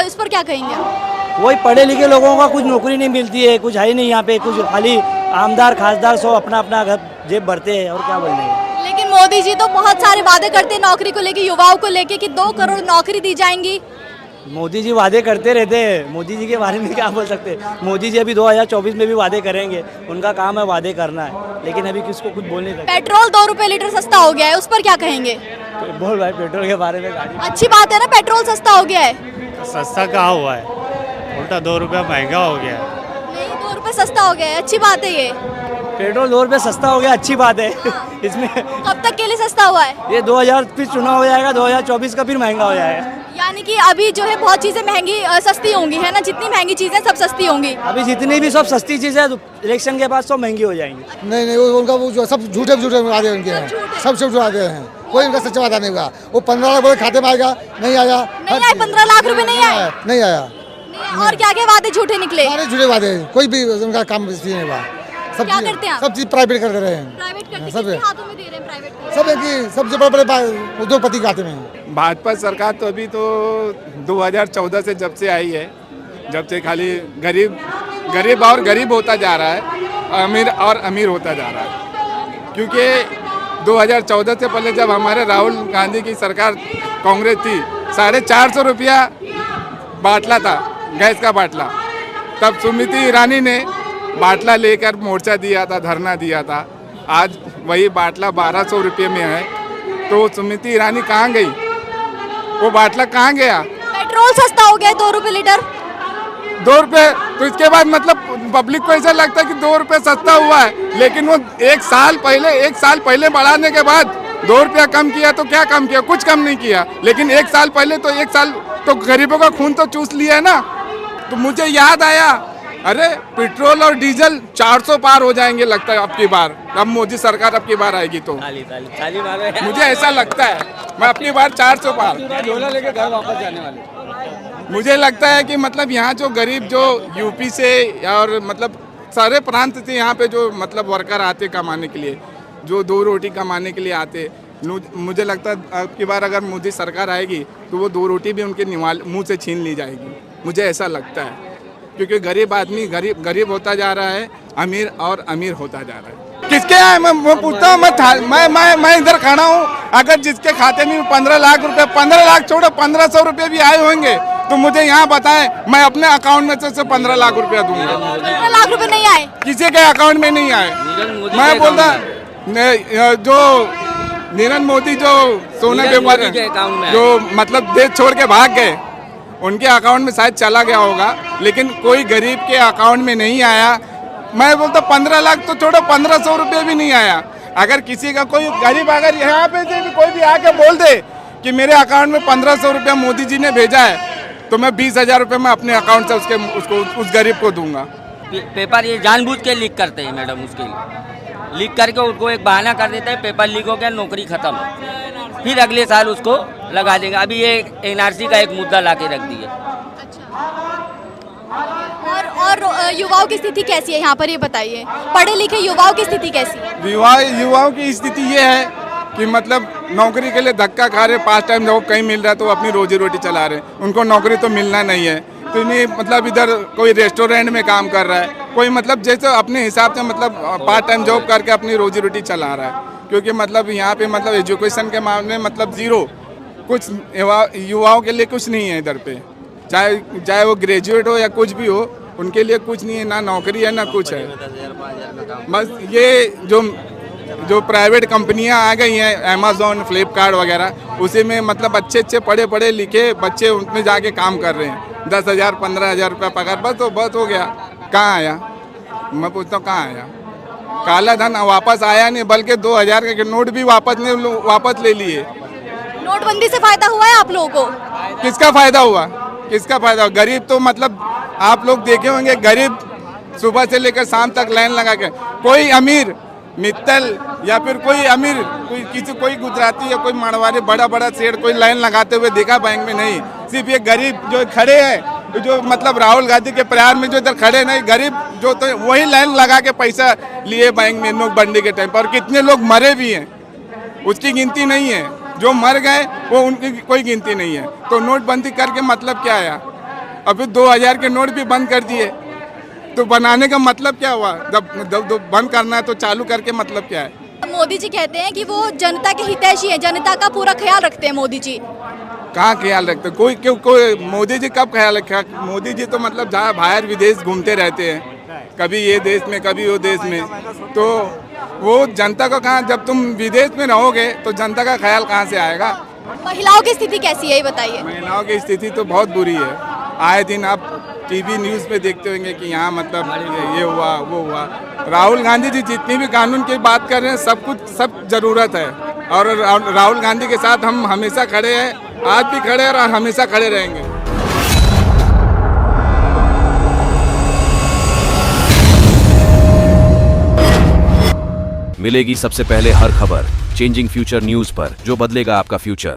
इस पर क्या कहेंगे आप? वही पढ़े लिखे लोगों का कुछ नौकरी नहीं मिलती है, कुछ है ही नहीं यहाँ पे, कुछ खाली आमदार खासदार सब अपना अपना घर जेब भरते हैं। और क्या बोलने हैं। लेकिन मोदी जी तो बहुत सारे वादे करते हैं नौकरी को लेके, युवाओं को लेके कि 2 करोड़ नौकरी दी जाएंगी। मोदी जी वादे करते रहते हैं, मोदी जी के बारे में क्या बोल सकते हैं। मोदी जी अभी 2024 में भी वादे करेंगे, उनका काम है वादे करना है, लेकिन अभी किसको कुछ बोल नहीं सकते। पेट्रोल 2 रुपए लीटर सस्ता हो गया है, उस पर क्या कहेंगे? तो बोल भाई पेट्रोल के बारे में। गाड़ी अच्छी बात है ना, पेट्रोल सस्ता हो गया है। सस्ता कहाँ हुआ है, उल्टा 2 रुपया महंगा हो गया है। नहीं, 2 रुपए सस्ता हो गया है, अच्छी बात है ये। पेट्रोल 2 रुपये सस्ता हो गया, अच्छी बात है। इसमें कब तक के लिए सस्ता हुआ है? ये 2020 चुनाव हो जाएगा, 2024 का फिर महंगा हो जाएगा। यानी कि अभी जो है बहुत चीजें महंगी सस्ती होंगी, है ना, जितनी महंगी चीजें सब सस्ती होंगी। अभी जितनी भी सब सस्ती चीजें इलेक्शन के बाद सब महंगी हो जाएंगी। नहीं, उनका वो जो सब झूठे वादे उनके हैं, सब वादे हैं, कोई उनका सच्चा वादा नहीं हुआ। वो 15 लाख खाते में आएगा, नहीं आया, नहीं आए, 15 लाख रुपए नहीं आए, नहीं आया। और क्या क्या वादे झूठे निकले? झूठे वादे, कोई भी उनका काम नहीं हुआ। सब क्या करते हैं आप? सब चीज प्राइवेट कर दे रहे हैं, प्राइवेट करते सब किसके हाथों में दे रहे हैं प्राइवेट? सब है कि सब जो बड़े उद्योगपति के हाथ में। भाजपा सरकार तो अभी तो 2014 से जब से आई है, जब से खाली गरीब और गरीब होता जा रहा है, अमीर और अमीर होता जा रहा है। क्योंकि 2014 से पहले जब हमारे राहुल गांधी की सरकार कांग्रेस थी, 450 रुपया बाटला था, गैस का बाटला। तब सुमिति ईरानी ने बाटला लेकर मोर्चा दिया था, धरना दिया था। आज वही बाटला 1200 रुपये में है, तो सुमिति ईरानी कहाँ गई, वो बाटला कहाँ गया? पेट्रोल सस्ता हो गया 2 रुपए लीटर। 2 रुपये, तो इसके बाद मतलब पब्लिक को ऐसा लगता है कि 2 रुपये सस्ता हुआ है, लेकिन वो 1 साल पहले बढ़ाने के बाद 2 रुपया कम किया तो क्या कम किया? कुछ कम नहीं किया। लेकिन 1 साल पहले तो 1 साल तो गरीबों का खून तो चूस लिया है ना। तो मुझे याद आया, अरे पेट्रोल और डीजल 400 पार हो जाएंगे लगता है अब की बार, अब मोदी सरकार अब की बार आएगी तो। मुझे ऐसा लगता है, मैं अपनी बार 400 पार झोला लेके घर वापस जाने वाले। मुझे लगता है कि मतलब यहाँ जो गरीब जो यूपी से और मतलब सारे प्रांत से यहाँ पे जो मतलब वर्कर आते कमाने के लिए, जो 2 रोटी कमाने के लिए आते, मुझे लगता है अब की बार अगर मोदी सरकार आएगी तो वो 2 रोटी भी उनके मुँह से छीन ली जाएगी। मुझे ऐसा लगता है, क्योंकि गरीब आदमी गरीब होता जा रहा है, अमीर और अमीर होता जा रहा है। किसके आए मैं पूछता हूँ, मैं इधर खड़ा हूँ, अगर जिसके खाते में 15 लाख रुपए, 15 लाख छोड़ो 1500 रुपये भी आए होंगे तो मुझे यहाँ बताएं, मैं अपने अकाउंट में से 15 लाख रुपया दूंगा। 15 लाख रुपए नहीं आए, किसी के अकाउंट में नहीं आए। मैं बोलता जो नीरज मोदी जो सोना व्यापारी जो मतलब देश छोड़ के भाग गए, उनके अकाउंट में शायद चला गया होगा, लेकिन कोई गरीब के अकाउंट में नहीं आया। मैं बोलता 15 लाख तो छोड़ो, 1500 रुपये भी नहीं आया। अगर किसी का कोई गरीब अगर यहाँ पे से भी कोई भी आके बोल दे कि मेरे अकाउंट में 1500 रुपया मोदी जी ने भेजा है तो मैं 20,000 रुपये मैं अपने अकाउंट से उस गरीब को दूंगा। पेपर ये जानबूझ के लीक करते हैं मैडम, उसके लिए लीक करके उनको एक बहाना कर देते हैं, पेपर लीक हो गया नौकरी खत्म, फिर अगले साल उसको लगा देंगे। अभी ये NRC का एक मुद्दा ला के रख दिया। और युवाओं की स्थिति कैसी है यहाँ पर, ये बताइए, पढ़े लिखे युवाओं की स्थिति कैसी है? युवाओं की स्थिति ये है कि मतलब नौकरी के लिए धक्का खा रहे, 5 टाइम जॉब कहीं मिल रहा है तो अपनी रोजी रोटी चला रहे, उनको नौकरी तो मिलना नहीं है। तो इन्हें मतलब इधर कोई रेस्टोरेंट में काम कर रहा है, कोई मतलब जैसे अपने हिसाब से मतलब 5 टाइम जॉब करके अपनी रोजी रोटी चला रहा है। क्योंकि मतलब यहाँ पे मतलब एजुकेशन के मामले में मतलब जीरो, कुछ युवाओं के लिए कुछ नहीं है इधर पे, चाहे वो ग्रेजुएट हो या कुछ भी हो, उनके लिए कुछ नहीं है, ना नौकरी है ना कुछ है। बस ये जो प्राइवेट कंपनियां आ गई हैं, अमेज़न, फ्लिपकार्ट वगैरह, उसी में मतलब अच्छे पढ़े लिखे बच्चे उनमें जाके काम कर रहे हैं। 10,000 15,000 रुपया पगार, बस हो गया। कहाँ आया, मैं पूछता हूँ कहाँ आया? काला धन वापस आया नहीं, बल्कि 2000 के नोट भी वापस ले लिए। नोटबंदी से फायदा हुआ है आप लोगों को? किसका फायदा हुआ? गरीब तो मतलब आप लोग देखे होंगे, गरीब सुबह से लेकर शाम तक लाइन लगा के, कोई अमीर मित्तल या फिर कोई अमीर कोई गुजराती या कोई मारवाड़ी बड़ा सेठ कोई लाइन लगाते हुए देखा बैंक में? नहीं। सिर्फ ये गरीब जो खड़े हैं, जो मतलब राहुल गांधी के प्रयार में जो इधर खड़े नहीं, गरीब जो तो वही लाइन लगा के पैसा लिए बैंक में नोटबंदी के टाइम पर। और कितने लोग मरे भी हैं, उसकी गिनती नहीं है। जो मर गए वो उनकी कोई गिनती नहीं है। तो नोटबंदी करके मतलब क्या आया? अभी 2000 के नोट भी बंद कर दिए, तो बनाने का मतलब क्या हुआ? जब बंद करना है तो चालू करके मतलब क्या है? मोदी जी कहते हैं कि वो जनता के हितैषी है, जनता का पूरा ख्याल रखते हैं मोदी जी। कहाँ ख्याल रखते? कोई मोदी जी कब ख्याल रखा? मोदी जी तो मतलब जहाँ बाहर विदेश घूमते रहते हैं, कभी ये देश में कभी वो देश में, तो वो जनता को कहाँ, जब तुम विदेश में रहोगे तो जनता का ख्याल कहाँ से आएगा? महिलाओं की स्थिति कैसी है ये बताइए? महिलाओं की स्थिति तो बहुत बुरी है। आए दिन आप टीवी न्यूज़ में देखते होंगे कि यहाँ मतलब ये हुआ वो हुआ। राहुल गांधी जी जितनी भी कानून की बात कर रहे हैं, सब जरूरत है। और राहुल गांधी के साथ हम हमेशा खड़े हैं, आज भी खड़े हैं और हमेशा खड़े रहेंगे। मिलेगी सबसे पहले हर खबर चेंजिंग फ्यूचर न्यूज पर, जो बदलेगा आपका फ्यूचर।